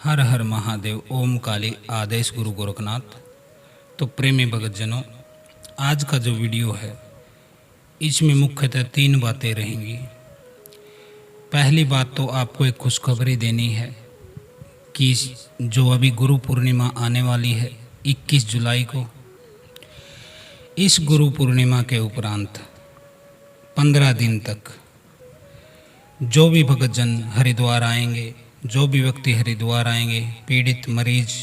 हर हर महादेव। ओम काली आदेश गुरु गोरखनाथ। तो प्रेमी भगतजनों, आज का जो वीडियो है इसमें मुख्यतः 3 बातें रहेंगी। पहली बात तो आपको एक खुशखबरी देनी है कि जो अभी गुरु पूर्णिमा आने वाली है 21 जुलाई को, इस गुरु पूर्णिमा के उपरांत 15 दिन तक जो भी भगतजन हरिद्वार आएंगे, जो भी व्यक्ति हरिद्वार आएंगे, पीड़ित मरीज,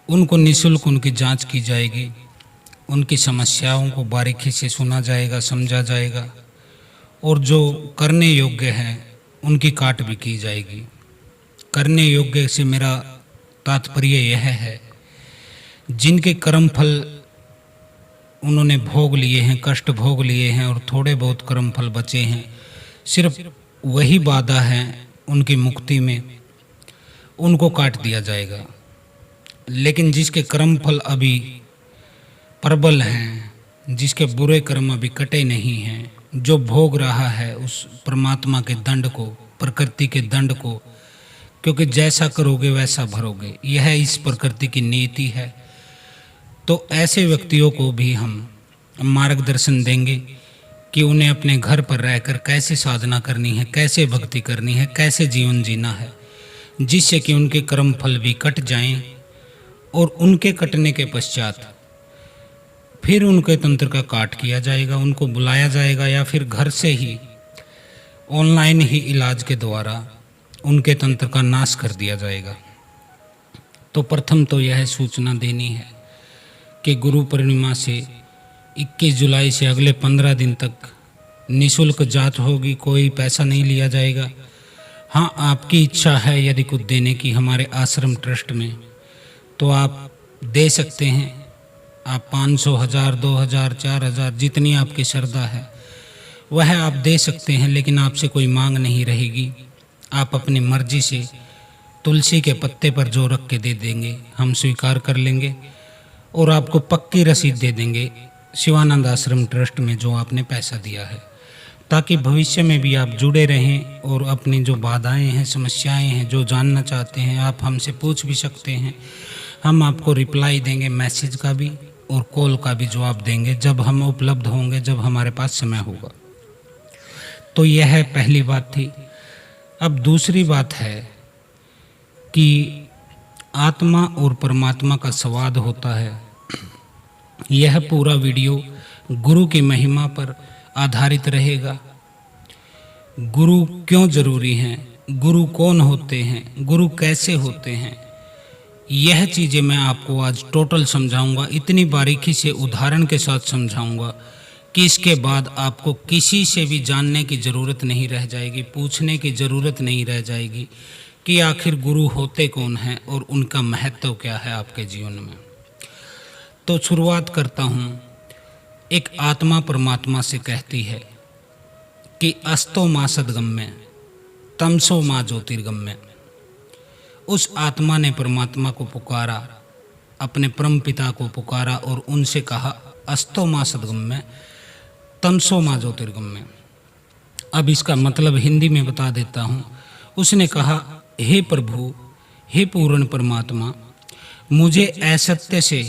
उनको निःशुल्क उनकी जांच की जाएगी। उनकी समस्याओं को बारीकी से सुना जाएगा, समझा जाएगा, और जो करने योग्य हैं उनकी काट भी की जाएगी। करने योग्य से मेरा तात्पर्य यह है जिनके कर्म फल उन्होंने भोग लिए हैं, कष्ट भोग लिए हैं और थोड़े बहुत कर्म फल बचे हैं, सिर्फ वही बाधा है उनकी मुक्ति में, उनको काट दिया जाएगा। लेकिन जिसके कर्म फल अभी प्रबल हैं, जिसके बुरे कर्म अभी कटे नहीं हैं, जो भोग रहा है उस परमात्मा के दंड को, प्रकृति के दंड को, क्योंकि जैसा करोगे वैसा भरोगे, यह इस प्रकृति की नीति है। तो ऐसे व्यक्तियों को भी हम मार्गदर्शन देंगे कि उन्हें अपने घर पर रहकर कैसे साधना करनी है, कैसे भक्ति करनी है, कैसे जीवन जीना है, जिससे कि उनके कर्म फल भी कट जाएं और उनके कटने के पश्चात फिर उनके तंत्र का काट किया जाएगा, उनको बुलाया जाएगा या फिर घर से ही ऑनलाइन ही इलाज के द्वारा उनके तंत्र का नाश कर दिया जाएगा। तो प्रथम तो यह सूचना देनी है कि गुरु पूर्णिमा से 21 जुलाई से अगले 15 दिन तक निःशुल्क जांच होगी, कोई पैसा नहीं लिया जाएगा। हाँ, आपकी इच्छा है यदि कुछ देने की हमारे आश्रम ट्रस्ट में, तो आप दे सकते हैं। आप 500, 1000, 2000, 4000, जितनी आपकी श्रद्धा है वह आप दे सकते हैं, लेकिन आपसे कोई मांग नहीं रहेगी। आप अपनी मर्जी से तुलसी के पत्ते पर जो रख के दे देंगे हम स्वीकार कर लेंगे और आपको पक्की रसीद दे देंगे शिवानंद आश्रम ट्रस्ट में जो आपने पैसा दिया है, ताकि भविष्य में भी आप जुड़े रहें और अपनी जो बाधाएं हैं, समस्याएं हैं, जो जानना चाहते हैं आप हमसे पूछ भी सकते हैं। हम आपको रिप्लाई देंगे, मैसेज का भी और कॉल का भी जवाब देंगे जब हम उपलब्ध होंगे, जब हमारे पास समय होगा। तो यह पहली बात थी। अब दूसरी बात है कि आत्मा और परमात्मा का संवाद होता है। यह पूरा वीडियो गुरु की महिमा पर आधारित रहेगा। गुरु क्यों जरूरी हैं, गुरु कौन होते हैं, गुरु कैसे होते हैं, यह चीज़ें मैं आपको आज टोटल समझाऊंगा। इतनी बारीकी से उदाहरण के साथ समझाऊंगा कि इसके बाद आपको किसी से भी जानने की ज़रूरत नहीं रह जाएगी, पूछने की ज़रूरत नहीं रह जाएगी कि आखिर गुरु होते कौन हैं और उनका महत्व क्या है आपके जीवन में। तो शुरुआत करता हूँ। एक आत्मा परमात्मा से कहती है कि अस्तो माँ सदगम्य तमसो माँ ज्योतिर्गम्य। उस आत्मा ने परमात्मा को पुकारा, अपने परम पिता को पुकारा और उनसे कहा अस्तो माँ सदगम्य तमसो माँ ज्योतिर्गम्य। अब इसका मतलब हिंदी में बता देता हूँ। उसने कहा, हे प्रभु, हे पूर्ण परमात्मा, मुझे असत्य से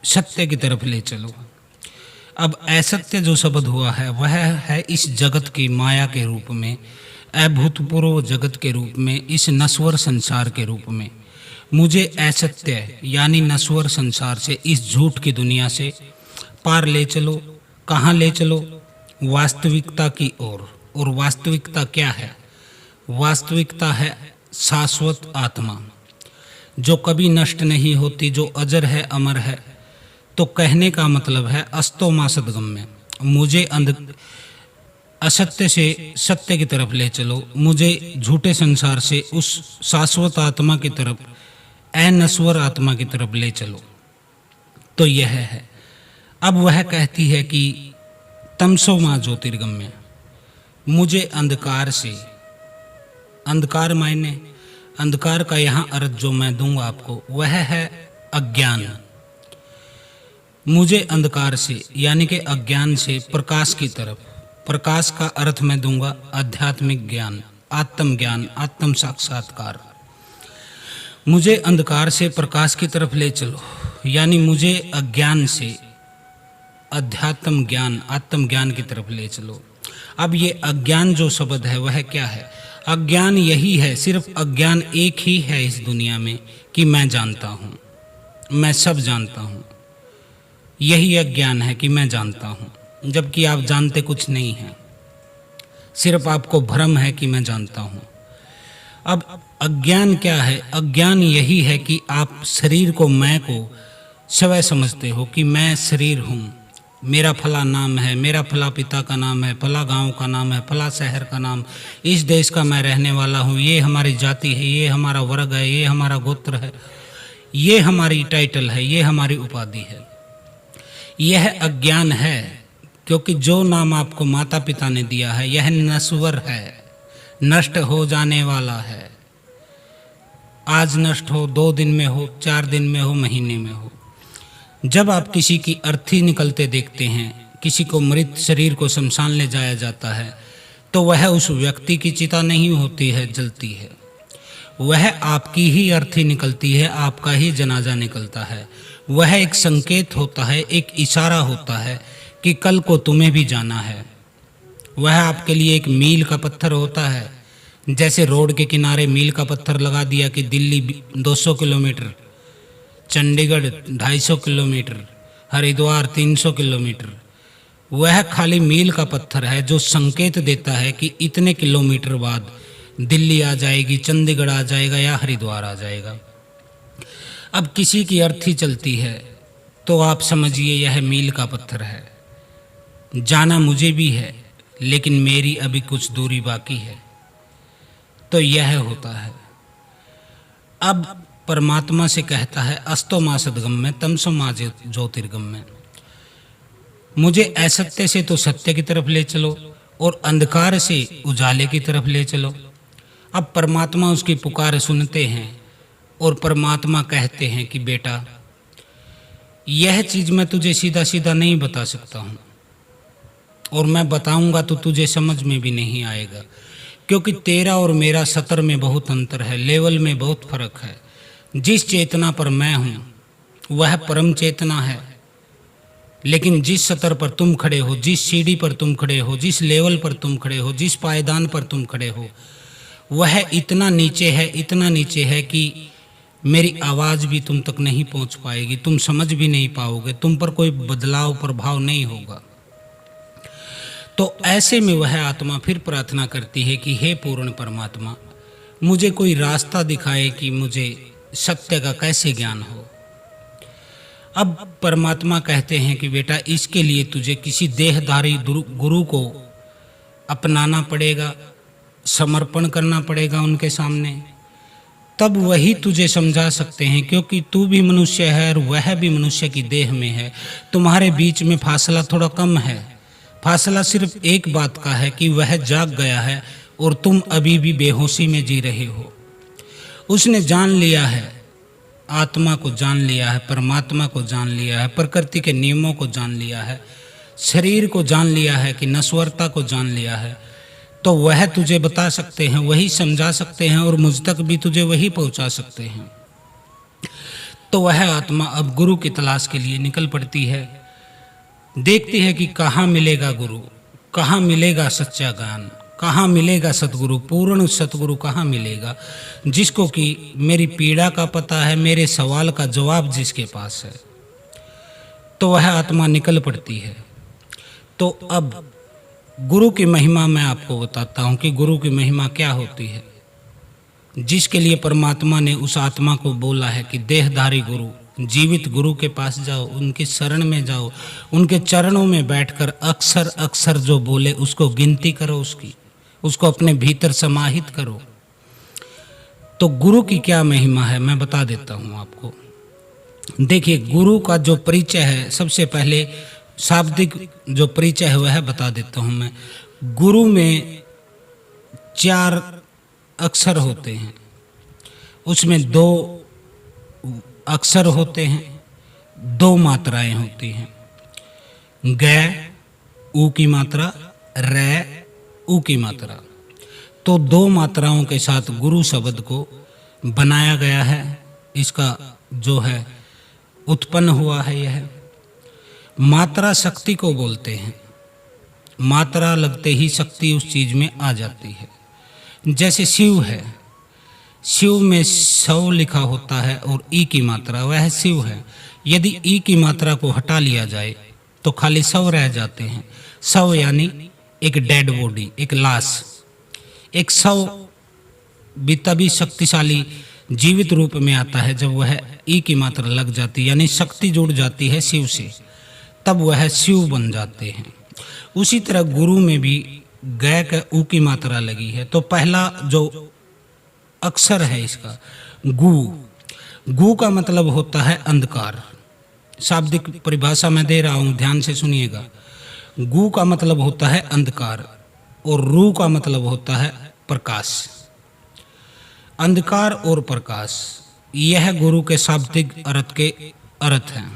सत्य की तरफ ले चलो। अब असत्य जो शब्द हुआ है वह है इस जगत की माया के रूप में, अभूतपूर्व जगत के रूप में, इस नश्वर संसार के रूप में। मुझे असत्य यानी नश्वर संसार से, इस झूठ की दुनिया से पार ले चलो। कहाँ ले चलो? वास्तविकता की ओर। और वास्तविकता क्या है? वास्तविकता है शाश्वत आत्मा, जो कभी नष्ट नहीं होती, जो अजर है, अमर है। तो कहने का मतलब है अस्तो माँ सदगम्य, मुझे असत्य से सत्य की तरफ ले चलो, मुझे झूठे संसार से उस शाश्वत आत्मा की तरफ, अनश्वर आत्मा की तरफ ले चलो। तो यह है। अब वह कहती है कि तमसो माँ ज्योतिर्गम्य, मुझे अंधकार से, अंधकार मायने अंधकार का यहाँ अर्थ जो मैं दूंगा आपको वह है अज्ञान। मुझे अंधकार से यानी कि अज्ञान से प्रकाश की तरफ, प्रकाश का अर्थ मैं दूंगा आध्यात्मिक ज्ञान, आत्मज्ञान, आत्म साक्षात्कार। मुझे अंधकार से प्रकाश की तरफ ले चलो, यानी मुझे अज्ञान से अध्यात्म ज्ञान, आत्मज्ञान की तरफ ले चलो। अब ये अज्ञान जो शब्द है वह क्या है? अज्ञान यही है, सिर्फ अज्ञान एक ही है इस दुनिया में कि मैं जानता हूँ, मैं सब जानता हूँ। यही अज्ञान है कि मैं जानता हूँ, जबकि आप जानते कुछ नहीं हैं, सिर्फ आपको भ्रम है कि मैं जानता हूँ। अब अज्ञान क्या है? अज्ञान यही है कि आप शरीर को, मैं को स्वयं समझते हो कि मैं शरीर हूँ, मेरा फला नाम है, मेरा फला पिता का नाम है, फला गांव का नाम है, फला शहर का नाम, इस देश का मैं रहने वाला हूँ, ये हमारी जाति है, ये हमारा वर्ग है, ये हमारा गोत्र है, ये हमारी टाइटल है, ये हमारी उपाधि है। यह अज्ञान है, क्योंकि जो नाम आपको माता पिता ने दिया है यह नश्वर है, नष्ट हो जाने वाला है। आज नष्ट हो, 2 दिन में हो, 4 दिन में हो, महीने में हो। जब आप किसी की अर्थी निकलते देखते हैं, किसी को मृत शरीर को शमशान ले जाया जाता है, तो वह उस व्यक्ति की चिता नहीं होती है, जलती है, वह आपकी ही अर्थी निकलती है, आपका ही जनाजा निकलता है। वह एक संकेत होता है, एक इशारा होता है कि कल को तुम्हें भी जाना है। वह आपके लिए एक मील का पत्थर होता है, जैसे रोड के किनारे मील का पत्थर लगा दिया कि Delhi 200 kilometre, Chandigarh 250 kilometre, Haridwar 300 kilometre. वह खाली मील का पत्थर है जो संकेत देता है कि इतने किलोमीटर बाद दिल्ली आ जाएगी, चंडीगढ़ आ जाएगा या हरिद्वार आ जाएगा। अब किसी की अर्थी चलती है तो आप समझिए यह मील का पत्थर है। जाना मुझे भी है, लेकिन मेरी अभी कुछ दूरी बाकी है। तो यह होता है। अब परमात्मा से कहता है अस्तो मा सद्गम्य तमसो मा ज्योतिर्गम्य, मुझे असत्य से तो सत्य की तरफ ले चलो और अंधकार से उजाले की तरफ ले चलो। अब परमात्मा उसकी पुकार सुनते हैं और परमात्मा कहते हैं कि बेटा, यह चीज़ मैं तुझे सीधा सीधा नहीं बता सकता हूँ, और मैं बताऊंगा तो तुझे समझ में भी नहीं आएगा, क्योंकि तेरा और मेरा सतर में बहुत अंतर है, लेवल में बहुत फर्क है। जिस चेतना पर मैं हूँ वह परम चेतना है, लेकिन जिस सतर पर तुम खड़े हो, जिस सीढ़ी पर तुम खड़े हो, जिस लेवल पर तुम खड़े हो, जिस पायदान पर तुम खड़े हो, वह इतना नीचे है, इतना नीचे है कि मेरी आवाज़ भी तुम तक नहीं पहुँच पाएगी, तुम समझ भी नहीं पाओगे, तुम पर कोई बदलाव प्रभाव नहीं होगा। तो ऐसे में वह आत्मा फिर प्रार्थना करती है कि हे पूर्ण परमात्मा, मुझे कोई रास्ता दिखाए कि मुझे सत्य का कैसे ज्ञान हो। अब परमात्मा कहते हैं कि बेटा, इसके लिए तुझे किसी देहधारी गुरु को अपनाना पड़ेगा, समर्पण करना पड़ेगा उनके सामने, तब वही तुझे समझा सकते हैं, क्योंकि तू भी मनुष्य है और वह भी मनुष्य की देह में है। तुम्हारे बीच में फासला थोड़ा कम है। फासला सिर्फ एक बात का है कि वह जाग गया है और तुम अभी भी बेहोशी में जी रहे हो। उसने जान लिया है, आत्मा को जान लिया है, परमात्मा को जान लिया है, प्रकृति के नियमों को जान लिया है, शरीर को जान लिया है, कि नश्वरता को जान लिया है। तो वह तुझे बता सकते हैं, वही समझा सकते हैं, और मुझ तक भी तुझे वही पहुंचा सकते हैं। तो वह आत्मा अब गुरु की तलाश के लिए निकल पड़ती है। देखती है कि कहाँ मिलेगा गुरु, कहाँ मिलेगा सच्चा ज्ञान, कहाँ मिलेगा सतगुरु, पूर्ण सतगुरु कहाँ मिलेगा, जिसको कि मेरी पीड़ा का पता है, मेरे सवाल का जवाब जिसके पास है। तो वह आत्मा निकल पड़ती है। तो अब गुरु की महिमा मैं आपको बताता हूँ कि गुरु की महिमा क्या होती है, जिसके लिए परमात्मा ने उस आत्मा को बोला है कि देहधारी गुरु, जीवित गुरु के पास जाओ, उनकी शरण में जाओ, उनके चरणों में बैठकर अक्सर अक्सर जो बोले उसको गिनती करो, उसको अपने भीतर समाहित करो। तो गुरु की क्या महिमा है मैं बता देता हूँ आपको। देखिए, गुरु का जो परिचय है, सबसे पहले शाब्दिक जो परिचय है वह बता देता हूँ मैं। गुरु में 4 अक्षर होते हैं, उसमें 2 अक्षर होते हैं, 2 मात्राएं होती हैं, ग ऊ की मात्रा, रे ऊ की मात्रा। तो दो मात्राओं के साथ गुरु शब्द को बनाया गया है। इसका जो है उत्पन्न हुआ है। यह मात्रा शक्ति को बोलते हैं। मात्रा लगते ही शक्ति उस चीज में आ जाती है। जैसे शिव है, शिव में 100 लिखा होता है और ई की मात्रा, वह शिव है। यदि ई की मात्रा को हटा लिया जाए तो खाली 100 रह जाते हैं। 100 यानी एक डेड बॉडी, एक लाश। एक 100 भी तभी शक्तिशाली जीवित रूप में आता है जब वह ई की मात्रा लग जाती है, यानी शक्ति जुड़ जाती है शिव से, तब वह शिव बन जाते हैं। उसी तरह गुरु में भी गै का ऊ की मात्रा लगी है, तो पहला जो अक्षर है इसका गु, गु का मतलब होता है अंधकार। शाब्दिक परिभाषा में दे रहा हूं, ध्यान से सुनिएगा। गु का मतलब होता है अंधकार और रू का मतलब होता है प्रकाश। अंधकार और प्रकाश, यह गुरु के शाब्दिक अर्थ के अर्थ हैं।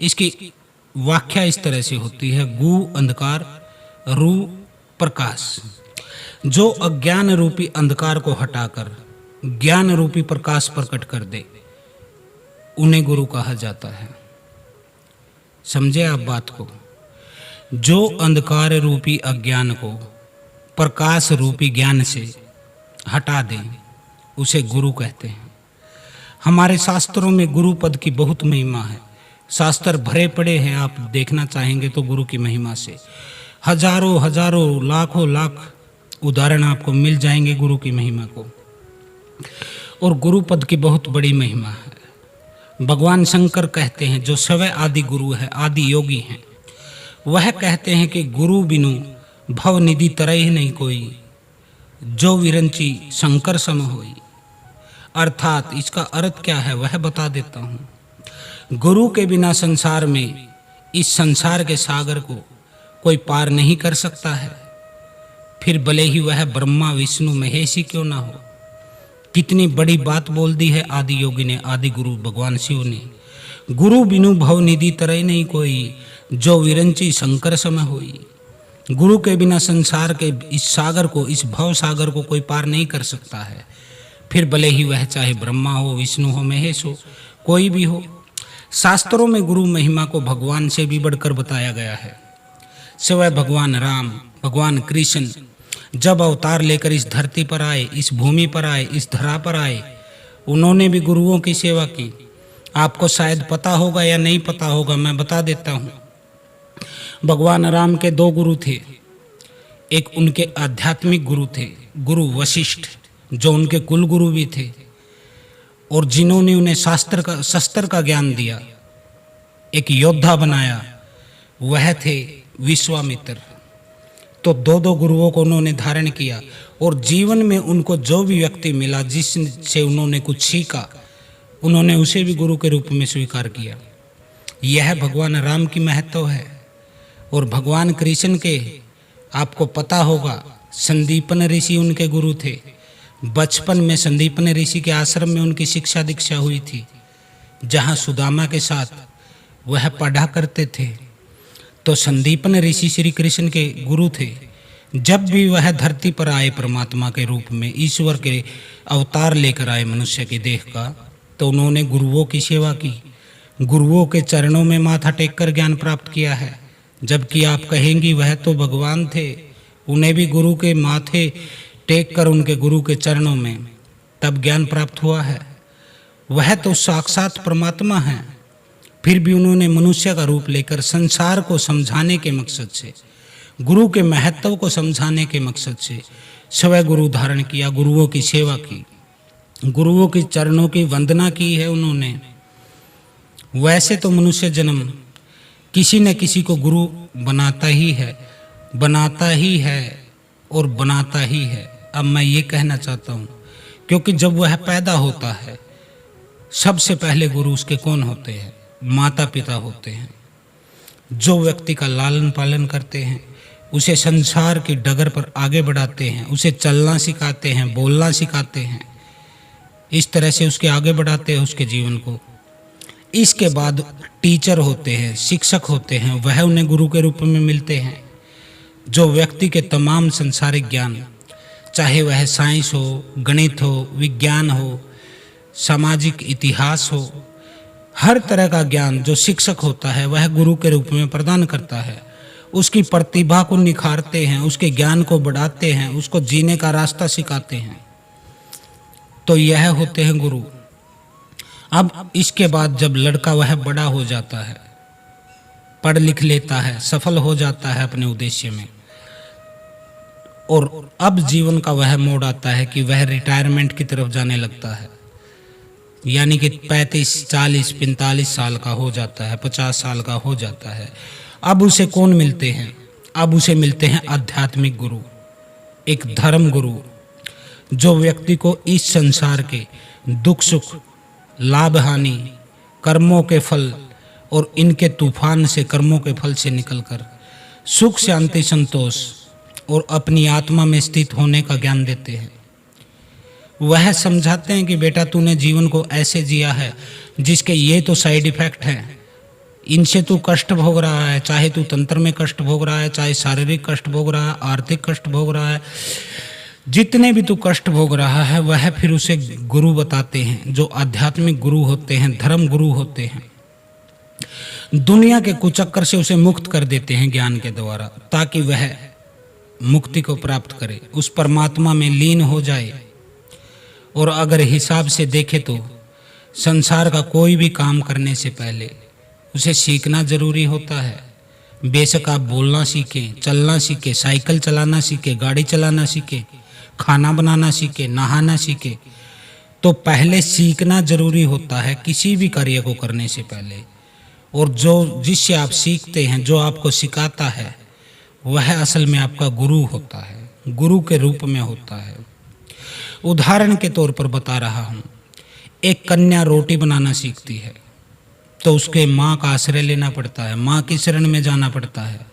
इसकी व्याख्या इस तरह से होती है, गु अंधकार, रू प्रकाश। जो अज्ञान रूपी अंधकार को हटाकर ज्ञान रूपी प्रकाश प्रकट कर दे, उन्हें गुरु कहा जाता है। समझे आप बात को? जो अंधकार रूपी अज्ञान को प्रकाश रूपी ज्ञान से हटा दे, उसे गुरु कहते हैं। हमारे शास्त्रों में गुरु पद की बहुत महिमा है। शास्त्र भरे पड़े हैं, आप देखना चाहेंगे तो गुरु की महिमा से हजारों हजारों लाखों लाख उदाहरण आपको मिल जाएंगे गुरु की महिमा को। और गुरु पद की बहुत बड़ी महिमा है। भगवान शंकर कहते हैं, जो स्वयं आदि गुरु है, आदि योगी हैं, वह कहते हैं कि गुरु बिनु भव निधि तरह नहीं कोई, जो विरंची शंकर सम होई। अर्थात इसका अर्थ क्या है वह बता देता हूँ। गुरु के बिना संसार में, इस संसार के सागर को कोई पार नहीं कर सकता है, फिर भले ही वह ब्रह्मा विष्णु महेश ही क्यों ना हो। कितनी बड़ी बात बोल दी है आदि योगी ने, आदि गुरु भगवान शिव ने। गुरु बिनु भव निधि तरह नहीं कोई, जो विरंची शंकर सम होई। गुरु के बिना संसार के इस सागर को, इस भव सागर को कोई पार नहीं कर सकता है, फिर भले ही वह चाहे ब्रह्मा हो, विष्णु हो, महेश हो, कोई भी हो। शास्त्रों में गुरु महिमा को भगवान से भी बढ़कर बताया गया है। सिवाय भगवान राम, भगवान कृष्ण जब अवतार लेकर इस धरती पर आए, इस भूमि पर आए, इस धरा पर आए, उन्होंने भी गुरुओं की सेवा की। आपको शायद पता होगा या नहीं पता होगा, मैं बता देता हूँ। भगवान राम के 2 गुरु थे। एक उनके आध्यात्मिक गुरु थे, गुरु वशिष्ठ, जो उनके कुल गुरु भी थे और जिन्होंने उन्हें शस्त्र का ज्ञान दिया, एक योद्धा बनाया, वह थे विश्वामित्र। तो 2 गुरुओं को उन्होंने धारण किया और जीवन में उनको जो भी व्यक्ति मिला, जिससे उन्होंने कुछ सीखा, उन्होंने उसे भी गुरु के रूप में स्वीकार किया। यह भगवान राम की महत्व है। और भगवान कृष्ण के आपको पता होगा, संदीपन ऋषि उनके गुरु थे। बचपन में संदीपन ऋषि के आश्रम में उनकी शिक्षा दीक्षा हुई थी, जहाँ सुदामा के साथ वह पढ़ा करते थे। तो संदीपन ऋषि श्री कृष्ण के गुरु थे। जब भी वह धरती पर आए परमात्मा के रूप में, ईश्वर के अवतार लेकर आए मनुष्य की देह का, तो उन्होंने गुरुओं की सेवा की, गुरुओं के चरणों में माथा टेक कर ज्ञान प्राप्त किया है। जबकि आप कहेंगी वह तो भगवान थे, उन्हें भी गुरु के माथे टेक कर उनके गुरु के चरणों में तब ज्ञान प्राप्त हुआ है। वह तो साक्षात परमात्मा है, फिर भी उन्होंने मनुष्य का रूप लेकर संसार को समझाने के मकसद से, गुरु के महत्व को समझाने के मकसद से स्वयं गुरु धारण किया, गुरुओं की सेवा की, गुरुओं के चरणों की वंदना की है उन्होंने। वैसे तो मनुष्य जन्म किसी न किसी को गुरु बनाता ही है, बनाता ही है और बनाता ही है। अब मैं ये कहना चाहता हूँ, क्योंकि जब वह पैदा होता है, सबसे पहले गुरु उसके कौन होते हैं? माता पिता होते हैं, जो व्यक्ति का लालन पालन करते हैं, उसे संसार की डगर पर आगे बढ़ाते हैं, उसे चलना सिखाते हैं, बोलना सिखाते हैं, इस तरह से उसके आगे बढ़ाते हैं उसके जीवन को। इसके बाद टीचर होते हैं, शिक्षक होते हैं, वह उन्हें गुरु के रूप में मिलते हैं, जो व्यक्ति के तमाम संसारिक ज्ञान चाहे वह साइंस हो, गणित हो, विज्ञान हो, सामाजिक इतिहास हो। हर तरह का ज्ञान जो शिक्षक होता है वह गुरु के रूप में प्रदान करता है। उसकी प्रतिभा को निखारते हैं, उसके ज्ञान को बढ़ाते हैं, उसको जीने का रास्ता सिखाते हैं। तो यह होते हैं गुरु। अब इसके बाद जब लड़का वह बड़ा हो जाता है, पढ़ लिख लेता है, सफल हो जाता है अपने उद्देश्य में, और अब जीवन का वह मोड़ आता है कि वह रिटायरमेंट की तरफ जाने लगता है। यानी कि 35, 40, 45 साल का हो जाता है, 50 साल का हो जाता है। अब उसे कौन मिलते हैं? अब उसे मिलते हैं आध्यात्मिक गुरु, एक धर्म गुरु, जो व्यक्ति को इस संसार के दुख सुख, लाभ हानि, कर्मों के फल और इनके तूफान से, कर्मों के फल से निकलकर सुख, शांति, संतोष और अपनी आत्मा में स्थित होने का ज्ञान देते हैं। वह समझाते हैं कि बेटा तूने जीवन को ऐसे जिया है जिसके ये तो साइड इफेक्ट हैं, इनसे तू कष्ट भोग रहा है, चाहे तू तंत्र में कष्ट भोग रहा है, चाहे शारीरिक कष्ट भोग रहा है, आर्थिक कष्ट भोग रहा है, जितने भी तू कष्ट भोग रहा है वह फिर उसे गुरु बताते हैं, जो आध्यात्मिक गुरु होते हैं, धर्म गुरु होते हैं। दुनिया के कुचक्कर से उसे मुक्त कर देते हैं ज्ञान के द्वारा, ताकि वह मुक्ति को प्राप्त करे, उस परमात्मा में लीन हो जाए। और अगर हिसाब से देखे तो संसार का कोई भी काम करने से पहले उसे सीखना जरूरी होता है। बेशक आप बोलना सीखें, चलना सीखें, साइकिल चलाना सीखें, गाड़ी चलाना सीखें, खाना बनाना सीखें, नहाना सीखें, तो पहले सीखना जरूरी होता है किसी भी कार्य को करने से पहले। और जो जिससे आप सीखते हैं, जो आपको सिखाता है, वह असल में आपका गुरु होता है, गुरु के रूप में होता है। उदाहरण के तौर पर बता रहा हूँ, एक कन्या रोटी बनाना सीखती है तो उसके माँ का आश्रय लेना पड़ता है, माँ की शरण में जाना पड़ता है।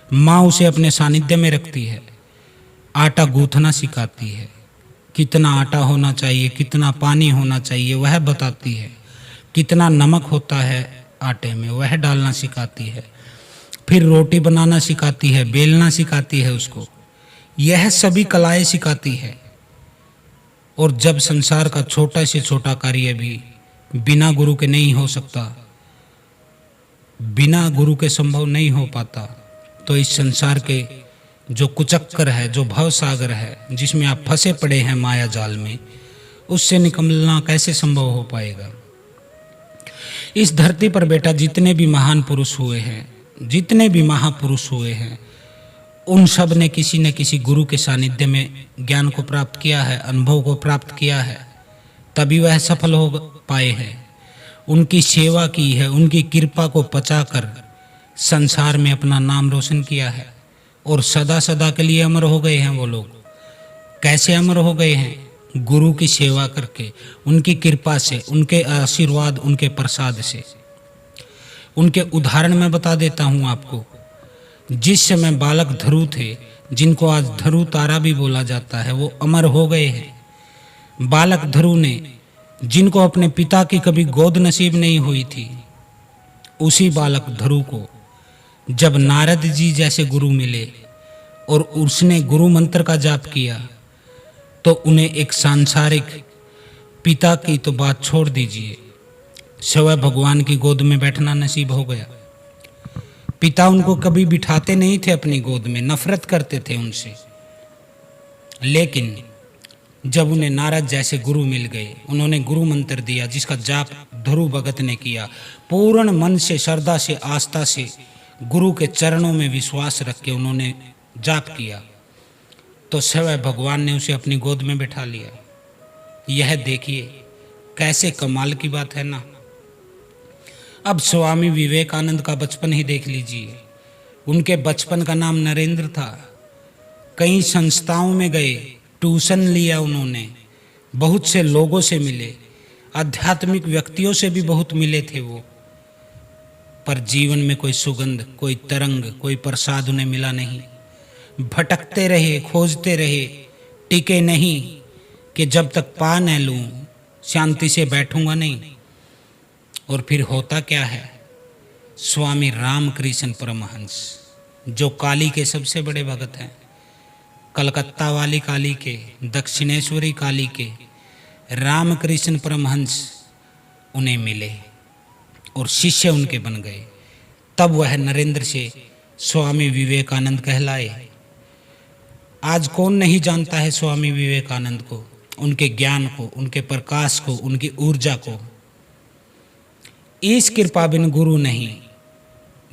माँ उसे अपने सानिध्य में रखती है, आटा गूंथना सिखाती है, कितना आटा होना चाहिए, कितना पानी होना चाहिए वह बताती है, कितना नमक होता है आटे में वह डालना सिखाती है, फिर रोटी बनाना सिखाती है, बेलना सिखाती है उसको, यह सभी कलाएं सिखाती है। और जब संसार का छोटा से छोटा कार्य भी बिना गुरु के नहीं हो सकता, बिना गुरु के संभव नहीं हो पाता, तो इस संसार के जो कुचक्कर है, जो भव सागर है, जिसमें आप फंसे पड़े हैं माया जाल में, उससे निकलना कैसे संभव हो पाएगा। इस धरती पर बेटा जितने भी महान पुरुष हुए हैं, जितने भी महापुरुष हुए हैं, उन सब ने किसी न किसी गुरु के सानिध्य में ज्ञान को प्राप्त किया है, अनुभव को प्राप्त किया है, तभी वह सफल हो पाए हैं। उनकी सेवा की है, उनकी कृपा को पचाकर संसार में अपना नाम रोशन किया है और सदा सदा के लिए अमर हो गए हैं। वो लोग कैसे अमर हो गए हैं? गुरु की सेवा करके, उनकी कृपा से, उनके आशीर्वाद, उनके प्रसाद से। उनके उदाहरण मैं बता देता हूँ आपको। जिस समय बालक ध्रुव थे, जिनको आज ध्रुव तारा भी बोला जाता है, वो अमर हो गए हैं। बालक ध्रुव ने, जिनको अपने पिता की कभी गोद नसीब नहीं हुई थी, उसी बालक ध्रुव को जब नारद जी जैसे गुरु मिले और उसने गुरु मंत्र का जाप किया, तो उन्हें एक सांसारिक पिता की तो बात छोड़ दीजिए, स्वयं भगवान की गोद में बैठना नसीब हो गया। पिता उनको कभी बिठाते नहीं थे अपनी गोद में, नफरत करते थे उनसे, लेकिन जब उन्हें नारद जैसे गुरु मिल गए, उन्होंने गुरु मंत्र दिया जिसका जाप ध्रुव भगत ने किया, पूर्ण मन से, श्रद्धा से, आस्था से, गुरु के चरणों में विश्वास रख के उन्होंने जाप किया, तो स्वयं भगवान ने उसे अपनी गोद में बैठा लिया। यह देखिए कैसे कमाल की बात है ना। अब स्वामी विवेकानंद का बचपन ही देख लीजिए। उनके बचपन का नाम नरेंद्र था। कई संस्थाओं में गए, ट्यूशन लिया उन्होंने, बहुत से लोगों से मिले, आध्यात्मिक व्यक्तियों से भी बहुत मिले थे वो, पर जीवन में कोई सुगंध, कोई तरंग, कोई प्रसाद उन्हें मिला नहीं। भटकते रहे, खोजते रहे, टिके नहीं कि जब तक पा न लूं शांति से बैठूंगा नहीं। और फिर होता क्या है, स्वामी रामकृष्ण परमहंस, जो काली के सबसे बड़े भगत हैं, कलकत्ता वाली काली के, दक्षिणेश्वरी काली के रामकृष्ण परमहंस उन्हें मिले और शिष्य उनके बन गए। तब वह नरेंद्र से स्वामी विवेकानंद कहलाए। आज कौन नहीं जानता है स्वामी विवेकानंद को, उनके ज्ञान को, उनके प्रकाश को, उनकी ऊर्जा को। ईश कृपा बिन गुरु नहीं,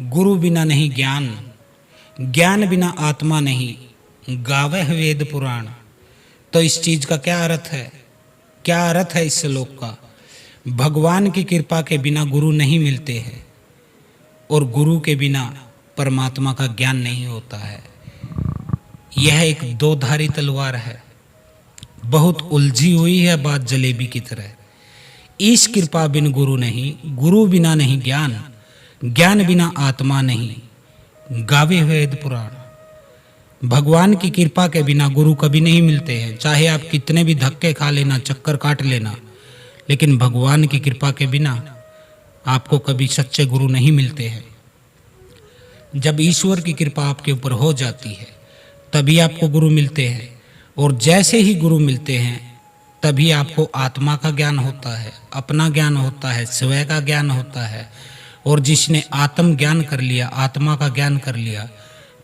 गुरु बिना नहीं ज्ञान, ज्ञान बिना आत्मा नहीं, गावे वेद पुराण। तो इस चीज का क्या अर्थ है? क्या अर्थ है इस श्लोक का? भगवान की कृपा के बिना गुरु नहीं मिलते हैं और गुरु के बिना परमात्मा का ज्ञान नहीं होता है। यह एक दो-धारी तलवार है, बहुत उलझी हुई है बात जलेबी की तरह। ईश कृपा बिन गुरु नहीं, गुरु बिना नहीं ज्ञान, ज्ञान बिना आत्मा नहीं, गावे वेद पुराण। भगवान की कृपा के बिना गुरु कभी नहीं मिलते हैं। चाहे आप कितने भी धक्के खा लेना, चक्कर काट लेना, लेकिन भगवान की कृपा के बिना आपको कभी सच्चे गुरु नहीं मिलते हैं। जब ईश्वर की कृपा आपके ऊपर हो जाती है तभी आपको गुरु मिलते हैं, और जैसे ही गुरु मिलते हैं तभी आपको आत्मा का ज्ञान होता है, अपना ज्ञान होता है, स्वयं का ज्ञान होता है। और जिसने आत्म ज्ञान कर लिया, आत्मा का ज्ञान कर लिया,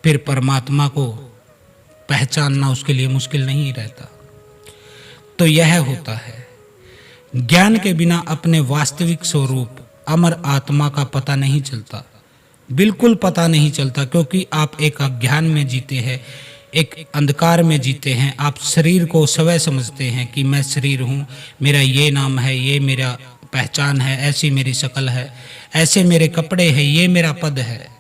फिर परमात्मा को पहचानना उसके लिए मुश्किल नहीं रहता। तो यह होता है, ज्ञान के बिना अपने वास्तविक स्वरूप अमर आत्मा का पता नहीं चलता, बिल्कुल पता नहीं चलता, क्योंकि आप एक अज्ञान में जीते हैं, एक अंधकार में जीते हैं। आप शरीर को स्वयं समझते हैं कि मैं शरीर हूँ, मेरा ये नाम है, ये मेरा पहचान है, ऐसी मेरी शक्ल है, ऐसे मेरे कपड़े हैं, ये मेरा पद है।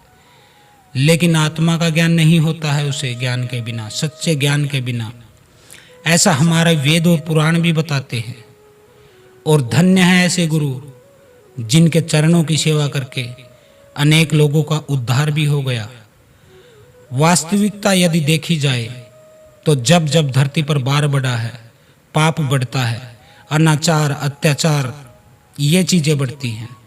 लेकिन आत्मा का ज्ञान नहीं होता है उसे ज्ञान के बिना, सच्चे ज्ञान के बिना। ऐसा हमारे वेद और पुराण भी बताते हैं। और धन्य है ऐसे गुरु जिनके चरणों की सेवा करके अनेक लोगों का उद्धार भी हो गया। वास्तविकता यदि देखी जाए तो जब जब धरती पर बार बढ़ा है, पाप बढ़ता है, अनाचार, अत्याचार, ये चीजें बढ़ती हैं,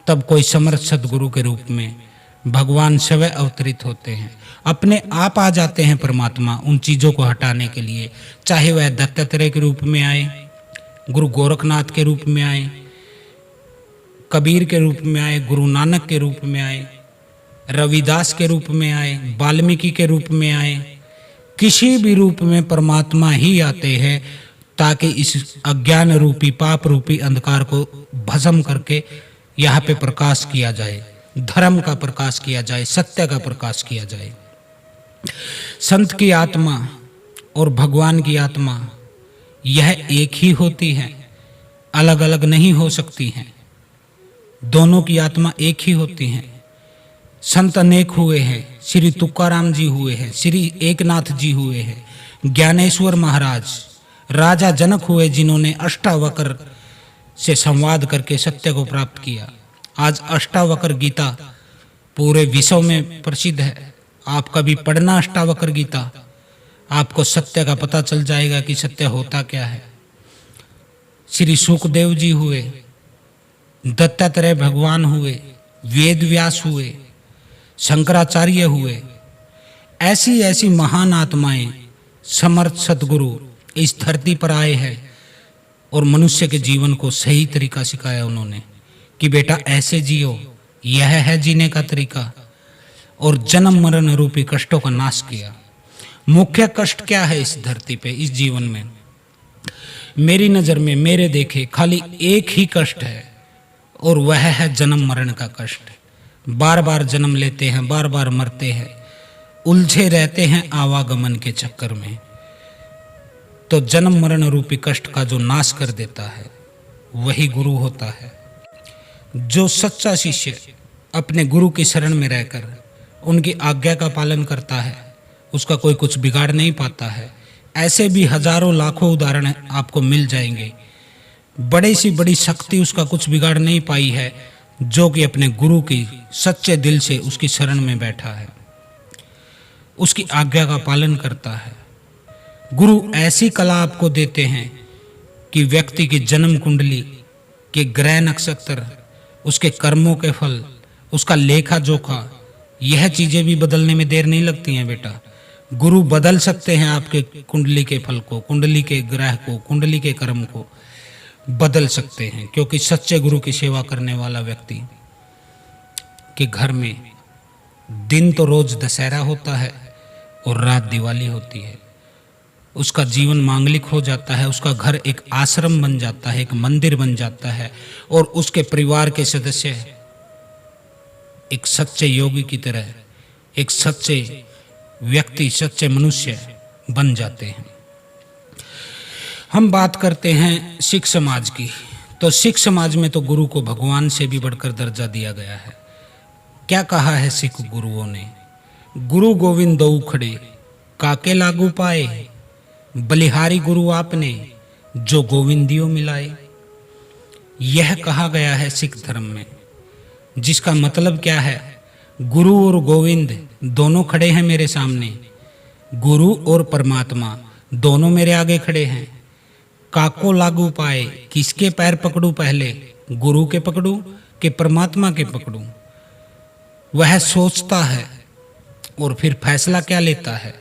तब कोई समर्थ सदगुरु के रूप में भगवान स्वयं अवतरित होते हैं, अपने आप आ जाते हैं परमात्मा उन चीजों को हटाने के लिए। चाहे वह दत्तात्रेय के रूप में आए, गुरु गोरखनाथ के रूप में आए, कबीर के रूप में आए, गुरु नानक के रूप में आए, रविदास के रूप में आए, वाल्मीकि के रूप में आए, किसी भी रूप में परमात्मा ही आते हैं ताकि इस अज्ञान रूपी, पाप रूपी अंधकार को भस्म करके यहाँ पे प्रकाश किया जाए, धर्म का प्रकाश किया जाए, सत्य का प्रकाश किया जाए। संत की आत्मा और भगवान की आत्मा यह एक ही होती है, अलग अलग नहीं हो सकती हैं। दोनों की आत्मा एक ही होती हैं। संत अनेक हुए हैं, श्री तुकाराम जी हुए हैं, श्री एकनाथ जी हुए हैं, ज्ञानेश्वर महाराज, राजा जनक हुए जिन्होंने अष्टावक्र से संवाद करके सत्य को प्राप्त किया। आज अष्टावक्र गीता पूरे विश्व में प्रसिद्ध है। आप कभी पढ़ना अष्टावक्र गीता, आपको सत्य का पता चल जाएगा कि सत्य होता क्या है। श्री सुखदेव जी हुए, दत्तात्रेय भगवान हुए, वेद व्यास हुए, शंकराचार्य हुए, ऐसी ऐसी महान आत्माएं, समर्थ सदगुरु इस धरती पर आए हैं और मनुष्य के जीवन को सही तरीका सिखाया उन्होंने कि बेटा ऐसे जियो, यह है जीने का तरीका, और जन्म मरण रूपी कष्टों का नाश किया। मुख्य कष्ट क्या है इस धरती पे, इस जीवन में? मेरी नजर में, मेरे देखे खाली एक ही कष्ट है, और वह है जन्म मरण का कष्ट। बार बार जन्म लेते हैं, बार बार मरते हैं, उलझे रहते हैं आवागमन के चक्कर में। तो जन्म मरण रूपी कष्ट का जो नाश कर देता है वही गुरु होता है। जो सच्चा शिष्य अपने गुरु की शरण में रहकर उनकी आज्ञा का पालन करता है, उसका कोई कुछ बिगाड़ नहीं पाता है। ऐसे भी हजारों लाखों उदाहरण आपको मिल जाएंगे। बड़ी सी बड़ी शक्ति उसका कुछ बिगाड़ नहीं पाई है, जो कि अपने गुरु की सच्चे दिल से उसकी शरण में बैठा है, उसकी आज्ञा का पालन करता है। गुरु ऐसी कला आपको देते हैं कि व्यक्ति की जन्म कुंडली के ग्रह नक्षत्र, उसके कर्मों के फल, उसका लेखा जोखा, यह चीजें भी बदलने में देर नहीं लगती हैं बेटा। गुरु बदल सकते हैं आपके कुंडली के फल को, कुंडली के ग्रह को, कुंडली के कर्म को बदल सकते हैं, क्योंकि सच्चे गुरु की सेवा करने वाला व्यक्ति के घर में दिन तो रोज दशहरा होता है और रात दिवाली होती है। उसका जीवन मांगलिक हो जाता है, उसका घर एक आश्रम बन जाता है, एक मंदिर बन जाता है, और उसके परिवार के सदस्य एक सच्चे योगी की तरह, एक सच्चे व्यक्ति, सच्चे मनुष्य बन जाते हैं। हम बात करते हैं सिख समाज की, तो सिख समाज में तो गुरु को भगवान से भी बढ़कर दर्जा दिया गया है। क्या कहा है सिख गुरुओं ने? गुरु गोविंद दो खड़े, काके लागू पाए, बलिहारी गुरु आपने, जो गोविंदियों मिलाए। यह कहा गया है सिख धर्म में, जिसका मतलब क्या है? गुरु और गोविंद दोनों खड़े हैं मेरे सामने, गुरु और परमात्मा दोनों मेरे आगे खड़े हैं। काको लागू पाए, किसके पैर पकड़ूं पहले, गुरु के पकड़ूं कि परमात्मा के पकड़ूं? वह सोचता है और फिर फैसला क्या लेता है?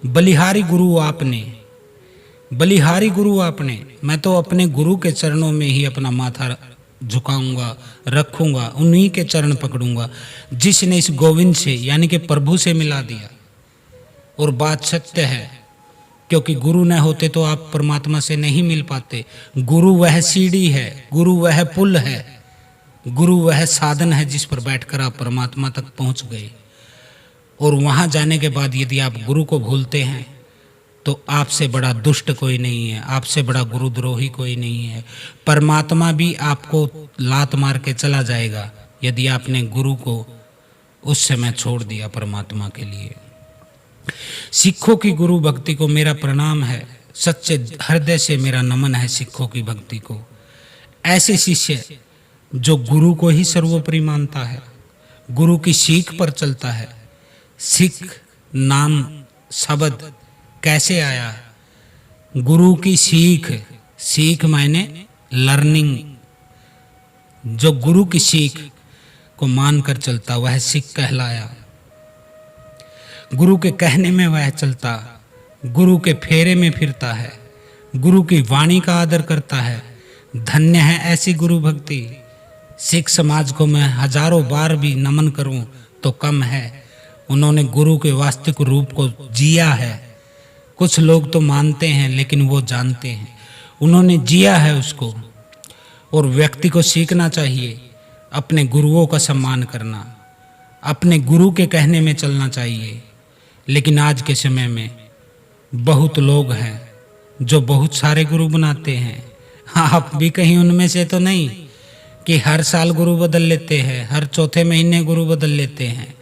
बलिहारी गुरु आपने, बलिहारी गुरु आपने, मैं तो अपने गुरु के चरणों में ही अपना माथा झुकाऊंगा, रखूंगा, उन्हीं के चरण पकड़ूंगा जिसने इस गोविंद से यानी कि प्रभु से मिला दिया। और बात सत्य है, क्योंकि गुरु न होते तो आप परमात्मा से नहीं मिल पाते। गुरु वह सीढ़ी है, गुरु वह पुल है, गुरु वह साधन है जिस पर बैठकर आप परमात्मा तक पहुंच गए। और वहां जाने के बाद यदि आप गुरु को भूलते हैं तो आपसे बड़ा दुष्ट कोई नहीं है, आपसे बड़ा गुरुद्रोही कोई नहीं है। परमात्मा भी आपको लात मार के चला जाएगा यदि आपने गुरु को उस समय छोड़ दिया परमात्मा के लिए। सिखों की गुरु भक्ति को मेरा प्रणाम है, सच्चे हृदय से मेरा नमन है सिखों की भक्ति को। ऐसे शिष्य जो गुरु को ही सर्वोपरि मानता है, गुरु की सीख पर चलता है। सिख नाम शब्द कैसे आया? गुरु की सीख, सीख मायने लर्निंग। जो गुरु की सीख को मानकर चलता वह सिख कहलाया। गुरु के कहने में वह चलता, गुरु के फेरे में फिरता है, गुरु की वाणी का आदर करता है। धन्य है ऐसी गुरु भक्ति। सिख समाज को मैं हजारों बार भी नमन करूं तो कम है। उन्होंने गुरु के वास्तविक रूप को जिया है। कुछ लोग तो मानते हैं लेकिन वो जानते हैं, उन्होंने जिया है उसको। और व्यक्ति को सीखना चाहिए अपने गुरुओं का सम्मान करना, अपने गुरु के कहने में चलना चाहिए। लेकिन आज के समय में बहुत लोग हैं जो बहुत सारे गुरु बनाते हैं। आप भी कहीं उनमें से तो नहीं कि हर साल गुरु बदल लेते हैं, हर चौथे महीने गुरु बदल लेते हैं।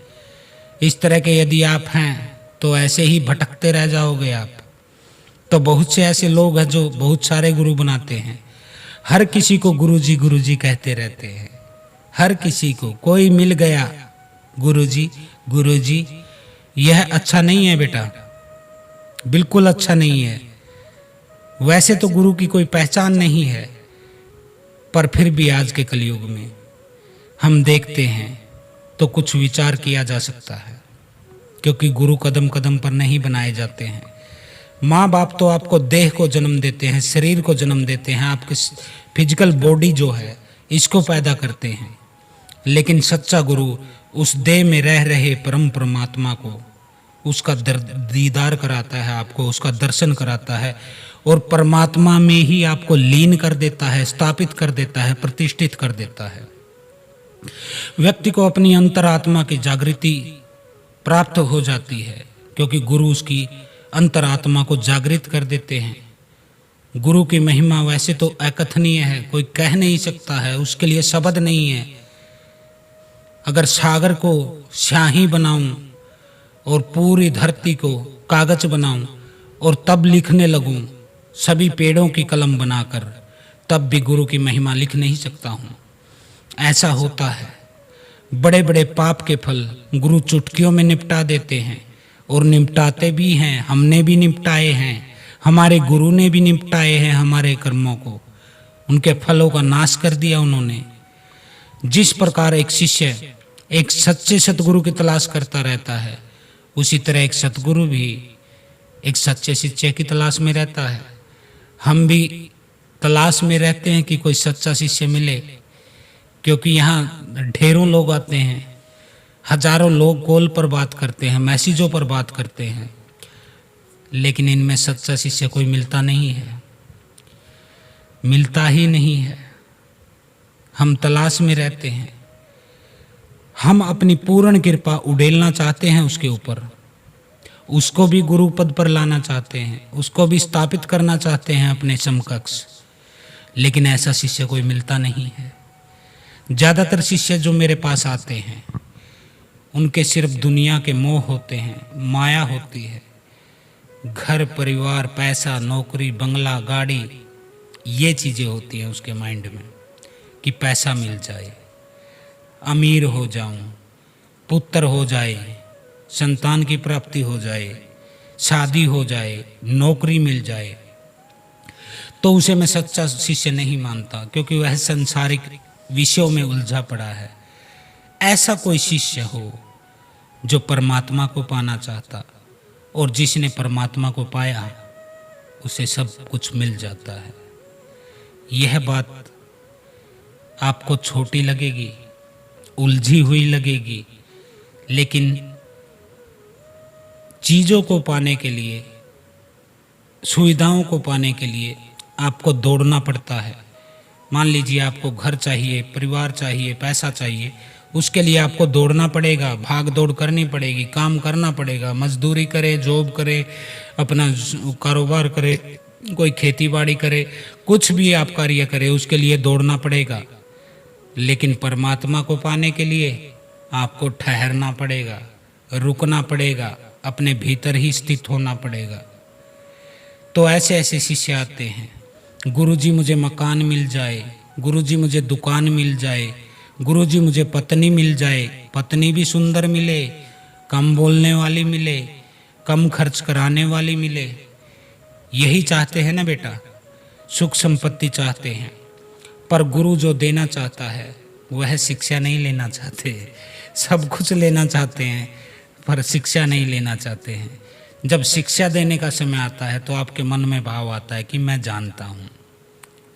इस तरह के यदि आप हैं तो ऐसे ही भटकते रह जाओगे आप। तो बहुत से ऐसे लोग हैं जो बहुत सारे गुरु बनाते हैं, हर किसी को गुरुजी कहते रहते हैं। हर किसी को कोई मिल गया गुरुजी। यह अच्छा नहीं है बेटा, बिल्कुल अच्छा नहीं है। वैसे तो गुरु की कोई पहचान नहीं है, पर फिर भी आज के कलयुग में हम देखते हैं तो कुछ विचार किया जा सकता है, क्योंकि गुरु कदम कदम पर नहीं बनाए जाते हैं। माँ बाप तो आपको देह को जन्म देते हैं, शरीर को जन्म देते हैं, आपके फिजिकल बॉडी जो है इसको पैदा करते हैं। लेकिन सच्चा गुरु उस देह में रह रहे परम परमात्मा को उसका दीदार कराता है, आपको उसका दर्शन कराता है और परमात्मा में ही आपको लीन कर देता है, स्थापित कर देता है, प्रतिष्ठित कर देता है। व्यक्ति को अपनी अंतरात्मा की जागृति प्राप्त हो जाती है, क्योंकि गुरु उसकी अंतरात्मा को जागृत कर देते हैं। गुरु की महिमा वैसे तो अकथनीय है, कोई कह नहीं सकता है, उसके लिए शब्द नहीं है। अगर सागर को स्याही बनाऊं और पूरी धरती को कागज बनाऊं और तब लिखने लगूं सभी पेड़ों की कलम बनाकर, तब भी गुरु की महिमा लिख नहीं सकता हूं। ऐसा होता है। बड़े बड़े पाप के फल गुरु चुटकियों में निपटा देते हैं और निपटाते भी हैं। हमने भी निपटाए हैं, हमारे गुरु ने भी निपटाए हैं हमारे कर्मों को, उनके फलों का नाश कर दिया उन्होंने। जिस प्रकार एक शिष्य एक सच्चे सतगुरु की तलाश करता रहता है, उसी तरह एक सतगुरु भी एक सच्चे शिष्य की तलाश में रहता है। हम भी तलाश में रहते हैं कि कोई सच्चा शिष्य मिले, क्योंकि यहाँ ढेरों लोग आते हैं, हजारों लोग कॉल पर बात करते हैं, मैसेजों पर बात करते हैं, लेकिन इनमें सच्चा शिष्य कोई मिलता नहीं है, मिलता ही नहीं है। हम तलाश में रहते हैं। हम अपनी पूर्ण कृपा उड़ेलना चाहते हैं उसके ऊपर, उसको भी गुरु पद पर लाना चाहते हैं, उसको भी स्थापित करना चाहते हैं अपने समकक्ष, लेकिन ऐसा शिष्य कोई मिलता नहीं है। ज़्यादातर शिष्य जो मेरे पास आते हैं उनके सिर्फ दुनिया के मोह होते हैं, माया होती है, घर परिवार, पैसा, नौकरी, बंगला, गाड़ी, ये चीज़ें होती हैं उसके माइंड में कि पैसा मिल जाए, अमीर हो जाऊं, पुत्र हो जाए, संतान की प्राप्ति हो जाए, शादी हो जाए, नौकरी मिल जाए, तो उसे मैं सच्चा शिष्य नहीं मानता, क्योंकि वह संसारिक विषयों में उलझा पड़ा है। ऐसा कोई शिष्य हो जो परमात्मा को पाना चाहता, और जिसने परमात्मा को पाया उसे सब कुछ मिल जाता है। यह बात आपको छोटी लगेगी, उलझी हुई लगेगी, लेकिन चीज़ों को पाने के लिए, सुविधाओं को पाने के लिए आपको दौड़ना पड़ता है। मान लीजिए आपको घर चाहिए, परिवार चाहिए, पैसा चाहिए, उसके लिए आपको दौड़ना पड़ेगा, भाग दौड़ करनी पड़ेगी, काम करना पड़ेगा, मजदूरी करे, जॉब करे, अपना कारोबार करे, कोई खेती बाड़ी करे, कुछ भी आप कार्य करे, उसके लिए दौड़ना पड़ेगा। लेकिन परमात्मा को पाने के लिए आपको ठहरना पड़ेगा, रुकना पड़ेगा, अपने भीतर ही स्थित होना पड़ेगा। तो ऐसे ऐसे शिष्य आते हैं, गुरुजी मुझे मकान मिल जाए, गुरुजी मुझे दुकान मिल जाए, गुरुजी मुझे पत्नी मिल जाए, पत्नी भी सुंदर मिले, कम बोलने वाली मिले, कम खर्च कराने वाली मिले। यही चाहते हैं ना बेटा, सुख संपत्ति चाहते हैं, पर गुरु जो देना चाहता है वह शिक्षा नहीं लेना चाहते। सब कुछ लेना चाहते हैं पर शिक्षा नहीं लेना चाहते हैं। जब शिक्षा देने का समय आता है तो आपके मन में भाव आता है कि मैं जानता हूँ।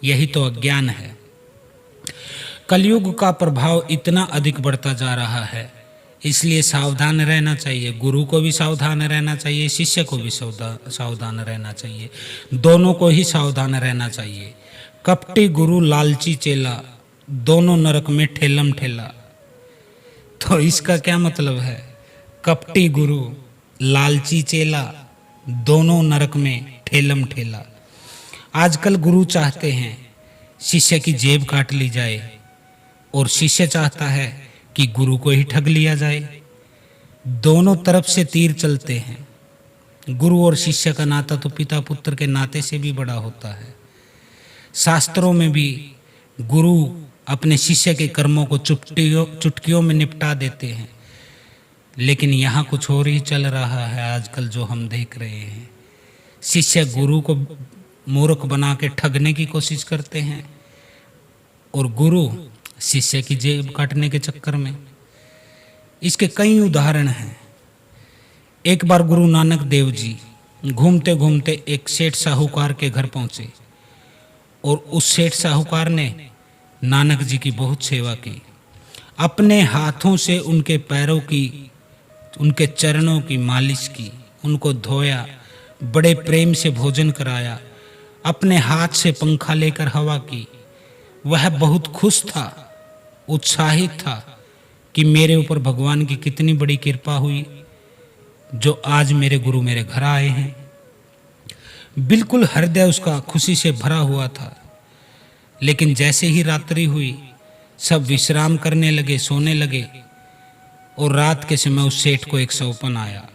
यही तो अज्ञान है। कलयुग का प्रभाव इतना अधिक बढ़ता जा रहा है, इसलिए सावधान रहना चाहिए। गुरु को भी सावधान रहना चाहिए, शिष्य को भी सावधान रहना चाहिए, दोनों को ही सावधान रहना चाहिए। कपटी गुरु लालची चेला, दोनों नरक में ठेलम ठेला। तो इसका क्या मतलब है? कपटी गुरु लालची चेला, दोनों नरक में ठेलम ठेला। आजकल गुरु चाहते हैं शिष्य की जेब काट ली जाए, और शिष्य चाहता है कि गुरु को ही ठग लिया जाए। दोनों तरफ से तीर चलते हैं। गुरु और शिष्य का नाता तो पिता पुत्र के नाते से भी बड़ा होता है। शास्त्रों में भी गुरु अपने शिष्य के कर्मों को चुटकियों में निपटा देते हैं, लेकिन यहाँ कुछ और ही चल रहा है आजकल जो हम देख रहे हैं। शिष्य गुरु को मूर्ख बना के ठगने की कोशिश करते हैं, और गुरु शिष्य की जेब काटने के चक्कर में। इसके कई उदाहरण हैं। एक बार गुरु नानक देव जी घूमते घूमते एक सेठ साहूकार के घर पहुंचे, और उस सेठ साहूकार ने नानक जी की बहुत सेवा की। अपने हाथों से उनके पैरों की, उनके चरणों की मालिश की, उनको धोया, बड़े प्रेम से भोजन कराया, अपने हाथ से पंखा लेकर हवा की। वह बहुत खुश था, उत्साहित था कि मेरे ऊपर भगवान की कितनी बड़ी कृपा हुई जो आज मेरे गुरु मेरे घर आए हैं। बिल्कुल हृदय उसका खुशी से भरा हुआ था। लेकिन जैसे ही रात्रि हुई, सब विश्राम करने लगे, सोने लगे, और रात के समय उस सेठ को एक सौपन आया।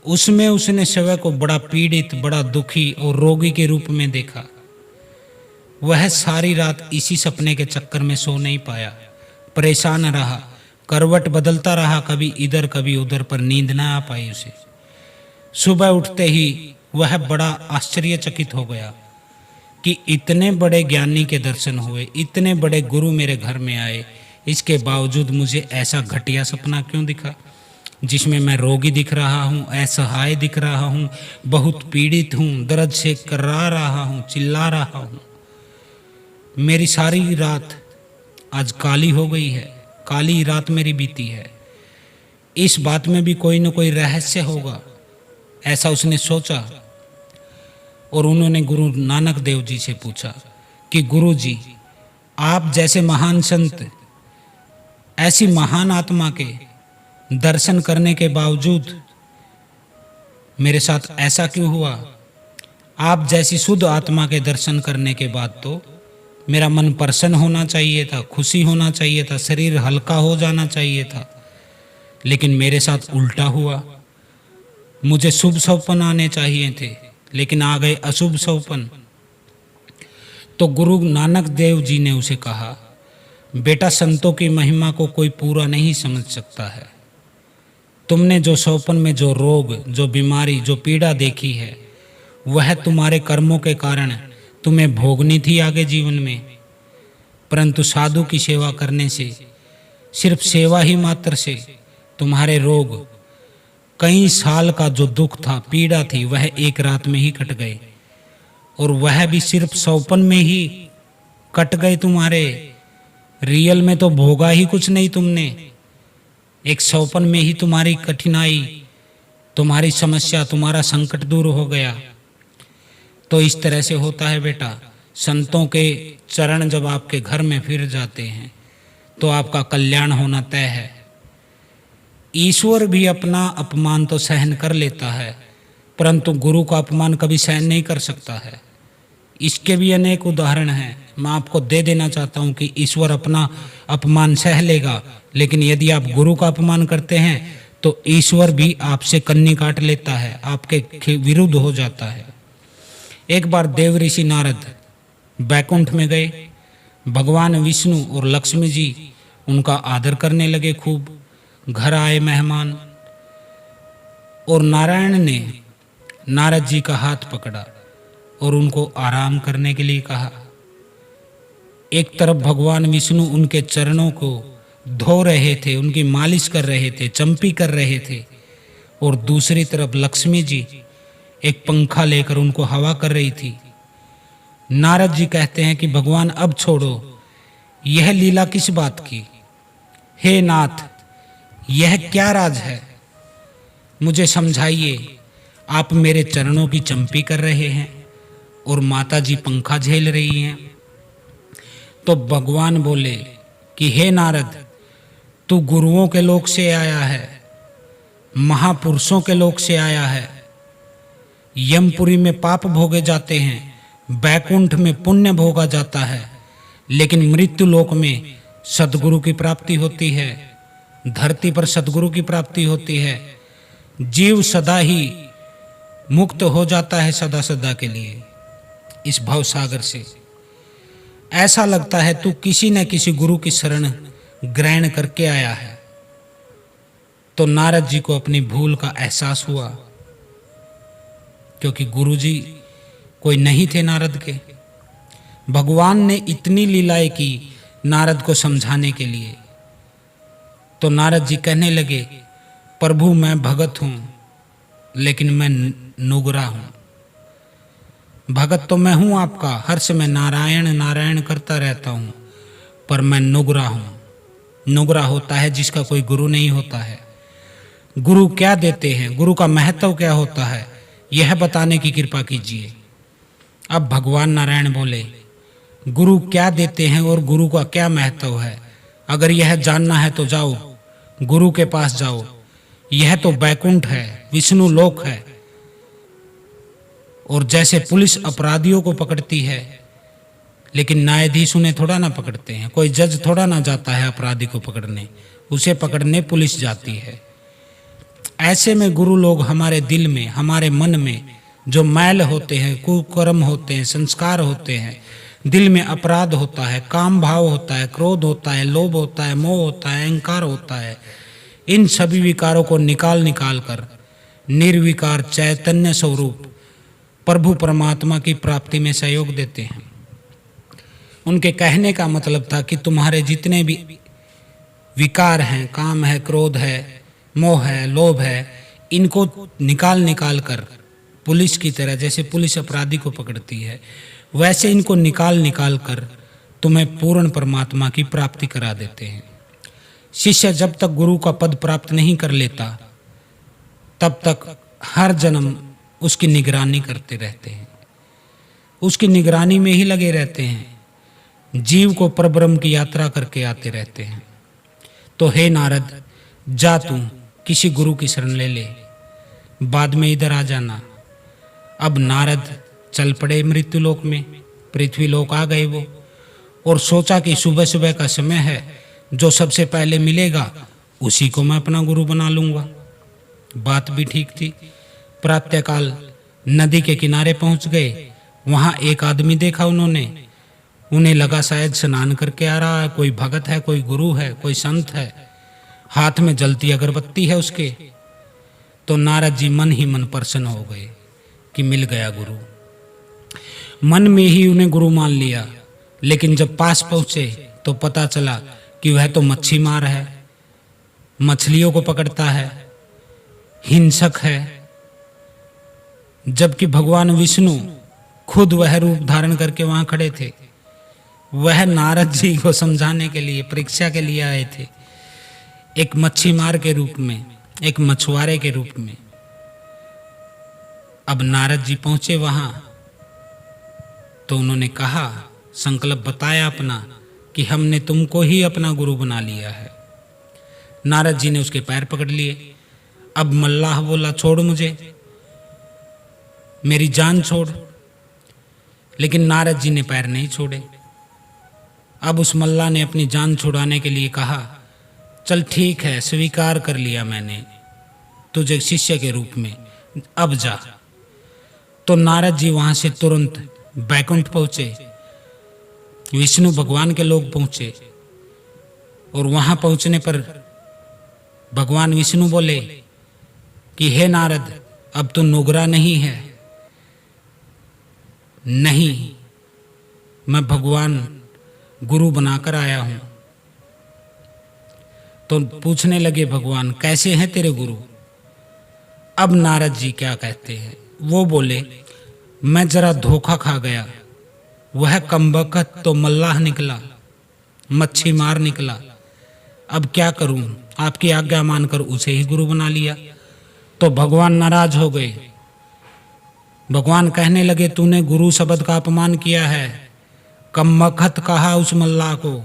उसमें उसने स्वयं को बड़ा पीड़ित, बड़ा दुखी और रोगी के रूप में देखा। वह सारी रात इसी सपने के चक्कर में सो नहीं पाया, परेशान रहा, करवट बदलता रहा, कभी इधर कभी उधर, पर नींद ना आ पाई उसे। सुबह उठते ही वह बड़ा आश्चर्यचकित हो गया कि इतने बड़े ज्ञानी के दर्शन हुए, इतने बड़े गुरु मेरे घर में आए, इसके बावजूद मुझे ऐसा घटिया सपना क्यों दिखा। जिसमें मैं रोगी दिख रहा हूँ, असहाय दिख रहा हूँ, बहुत पीड़ित हूँ, दर्द से कर्रा रहा हूँ, चिल्ला रहा हूँ। मेरी सारी रात आज काली हो गई है, काली रात मेरी बीती है। इस बात में भी कोई न कोई रहस्य होगा, ऐसा उसने सोचा। और उन्होंने गुरु नानक देव जी से पूछा कि गुरु जी, आप जैसे महान संत, ऐसी महान आत्मा के दर्शन करने के बावजूद मेरे साथ ऐसा क्यों हुआ? आप जैसी शुद्ध आत्मा के दर्शन करने के बाद तो मेरा मन प्रसन्न होना चाहिए था, खुशी होना चाहिए था, शरीर हल्का हो जाना चाहिए था, लेकिन मेरे साथ उल्टा हुआ। मुझे शुभ सपन आने चाहिए थे, लेकिन आ गए अशुभ सपन। तो गुरु नानक देव जी ने उसे कहा, बेटा, संतों की महिमा को कोई पूरा नहीं समझ सकता है। तुमने जो सौपन में जो रोग, जो बीमारी, जो पीड़ा देखी है, वह तुम्हारे कर्मों के कारण तुम्हें भोगनी थी आगे जीवन में। परंतु साधु की सेवा करने से, सिर्फ सेवा ही मात्र से तुम्हारे रोग, कई साल का जो दुख था, पीड़ा थी, वह एक रात में ही कट गए। और वह भी सिर्फ सौपन में ही कट गए तुम्हारे। रियल में तो भोगा ही कुछ नहीं तुमने। एक सौपन में ही तुम्हारी कठिनाई, तुम्हारी समस्या, तुम्हारा संकट दूर हो गया। तो इस तरह से होता है बेटा, संतों के चरण जब आपके घर में फिर जाते हैं तो आपका कल्याण होना तय है। ईश्वर भी अपना अपमान तो सहन कर लेता है, परंतु गुरु का अपमान कभी सहन नहीं कर सकता है। इसके भी अनेक उदाहरण हैं। मैं आपको दे देना चाहता हूं कि ईश्वर अपना अपमान सह लेगा, लेकिन यदि आप गुरु का अपमान करते हैं तो ईश्वर भी आपसे कन्नी काट लेता है, आपके विरुद्ध हो जाता है। एक बार देव ऋषि नारद बैकुंठ में गए। भगवान विष्णु और लक्ष्मी जी उनका आदर करने लगे खूब। घर आए मेहमान, और नारायण ने नारद जी का हाथ पकड़ा और उनको आराम करने के लिए कहा। एक तरफ भगवान विष्णु उनके चरणों को धो रहे थे, उनकी मालिश कर रहे थे, चंपी कर रहे थे, और दूसरी तरफ लक्ष्मी जी एक पंखा लेकर उनको हवा कर रही थी। नारद जी कहते हैं कि भगवान अब छोड़ो, यह लीला किस बात की? हे नाथ, यह क्या राज है? मुझे समझाइए। आप मेरे चरणों की चंपी कर रहे हैं और माता जी पंखा झेल रही हैं। तो भगवान बोले कि हे नारद, तू गुरुओं के लोक से आया है, महापुरुषों के लोक से आया है। यमपुरी में पाप भोगे जाते हैं, बैकुंठ में पुण्य भोगा जाता है, लेकिन मृत्यु लोक में सद्गुरु की प्राप्ति होती है। धरती पर सद्गुरु की प्राप्ति होती है। जीव सदा ही मुक्त हो जाता है, सदा सदा के लिए इस भवसागर से। ऐसा लगता है तू किसी न किसी गुरु की शरण ग्रहण करके आया है। तो नारद जी को अपनी भूल का एहसास हुआ, क्योंकि गुरु जी कोई नहीं थे नारद के। भगवान ने इतनी लीलाएं की नारद को समझाने के लिए। तो नारद जी कहने लगे, प्रभु मैं भगत हूं, लेकिन मैं नुगरा हूं। भगत तो मैं हूं आपका, हर समय नारायण नारायण करता रहता हूं, पर मैं नुगरा हूं। नुगरा होता है जिसका कोई गुरु नहीं होता है। गुरु क्या देते हैं, गुरु का महत्व क्या होता है, यह बताने की कृपा कीजिए। अब भगवान नारायण बोले, गुरु क्या देते हैं और गुरु का क्या महत्व है, अगर यह जानना है तो जाओ, गुरु के पास जाओ। यह तो बैकुंठ है, विष्णु लोक है। और जैसे पुलिस अपराधियों को पकड़ती है, लेकिन न्यायाधीश उन्हें थोड़ा ना पकड़ते हैं, कोई जज थोड़ा ना जाता है अपराधी को पकड़ने, उसे पकड़ने पुलिस जाती है। ऐसे में गुरु लोग हमारे दिल में, हमारे मन में जो मैल होते हैं, कुकर्म होते हैं, संस्कार होते हैं, दिल में अपराध होता है, काम भाव होता है, क्रोध होता है, लोभ होता है, मोह होता है, अहंकार होता है, इन सभी विकारों को निकाल कर निर्विकार चैतन्य स्वरूप प्रभु परमात्मा की प्राप्ति में सहयोग देते हैं। उनके कहने का मतलब था कि तुम्हारे जितने भी विकार हैं, काम है, क्रोध है, मोह है, लोभ है, इनको निकाल निकाल कर पुलिस की तरह, जैसे पुलिस अपराधी को पकड़ती है, वैसे इनको निकाल निकाल कर तुम्हें पूर्ण परमात्मा की प्राप्ति करा देते हैं। शिष्य जब तक गुरु का पद प्राप्त नहीं कर लेता तब तक हर जन्म उसकी निगरानी करते रहते हैं, उसकी निगरानी में ही लगे रहते हैं, जीव को परब्रह्म की यात्रा करके आते रहते हैं। तो हे नारद, जा तू किसी गुरु की शरण ले ले, बाद में इधर आ जाना। अब नारद चल पड़े मृत्युलोक में, पृथ्वीलोक आ गए वो, और सोचा कि सुबह सुबह का समय है, जो सबसे पहले मिलेगा उसी को मैं अपना गुरु बना लूंगा। बात भी ठीक थी। प्रातःकाल नदी के किनारे पहुंच गए। वहां एक आदमी देखा उन्होंने, उन्हें लगा शायद स्नान करके आ रहा है, कोई भगत है, कोई गुरु है, कोई संत है, हाथ में जलती अगरबत्ती है उसके। तो नारद जी मन ही मन प्रसन्न हो गए कि मिल गया गुरु। मन में ही उन्हें गुरु मान लिया, लेकिन जब पास पहुंचे तो पता चला कि वह तो मच्छी मार है, मछलियों को पकड़ता है, हिंसक है, जबकि भगवान विष्णु खुद वह रूप धारण करके वहां खड़े थे। वह नारद जी को समझाने के लिए, परीक्षा के लिए आए थे, एक मच्छी मार के रूप में, एक मछुआरे के रूप में। अब नारद जी पहुंचे वहां तो उन्होंने कहा, संकल्प बताया अपना कि हमने तुमको ही अपना गुरु बना लिया है। नारद जी ने उसके पैर पकड़ लिए। अब मल्लाह बोला, छोड़ मुझे, मेरी जान छोड़। लेकिन नारद जी ने पैर नहीं छोड़े। अब उस मल्लाह ने अपनी जान छुड़ाने के लिए कहा, चल ठीक है, स्वीकार कर लिया मैंने तुझे शिष्य के रूप में, अब जा। तो नारद जी वहां से तुरंत बैकुंठ पहुंचे, विष्णु भगवान के लोग पहुंचे, और वहां पहुंचने पर भगवान विष्णु बोले कि हे नारद, अब तो नुगरा नहीं है। नहीं, मैं भगवान गुरु बनाकर आया हूं। तो पूछने लगे भगवान, कैसे हैं तेरे गुरु? अब नारद जी क्या कहते हैं, वो बोले, मैं जरा धोखा खा गया, वह कमबख्त तो मल्लाह निकला, मच्छी मार निकला। अब क्या करूं, आपकी आज्ञा मानकर उसे ही गुरु बना लिया। तो भगवान नाराज हो गए। भगवान कहने लगे, तूने गुरु शब्द का अपमान किया है, कमबख्त कहा उस मल्लाह को,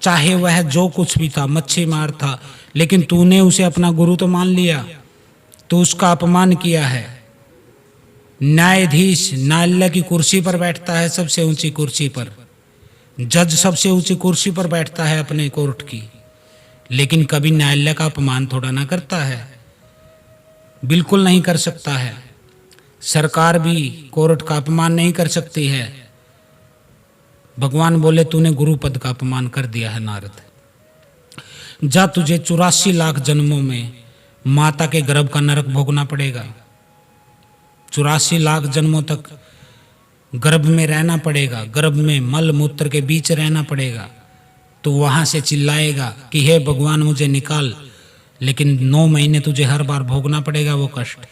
चाहे वह जो कुछ भी था, मच्छी मार था, लेकिन तूने उसे अपना गुरु तो मान लिया, तू उसका अपमान किया है। न्यायाधीश न्यायालय की कुर्सी पर बैठता है, सबसे ऊंची कुर्सी पर, जज सबसे ऊंची कुर्सी पर बैठता है अपने कोर्ट की, लेकिन कभी न्यायालय का अपमान थोड़ा ना करता है, बिल्कुल नहीं कर सकता है। सरकार भी कोर्ट का अपमान नहीं कर सकती है। भगवान बोले, तूने गुरु पद का अपमान कर दिया है नारद, जा, तुझे 84 लाख जन्मों में माता के गर्भ का नरक भोगना पड़ेगा। 84 लाख जन्मों तक गर्भ में रहना पड़ेगा, गर्भ में मल मूत्र के बीच रहना पड़ेगा। तो वहां से चिल्लाएगा कि हे भगवान मुझे निकाल, लेकिन 9 महीने तुझे हर बार भोगना पड़ेगा वो कष्ट।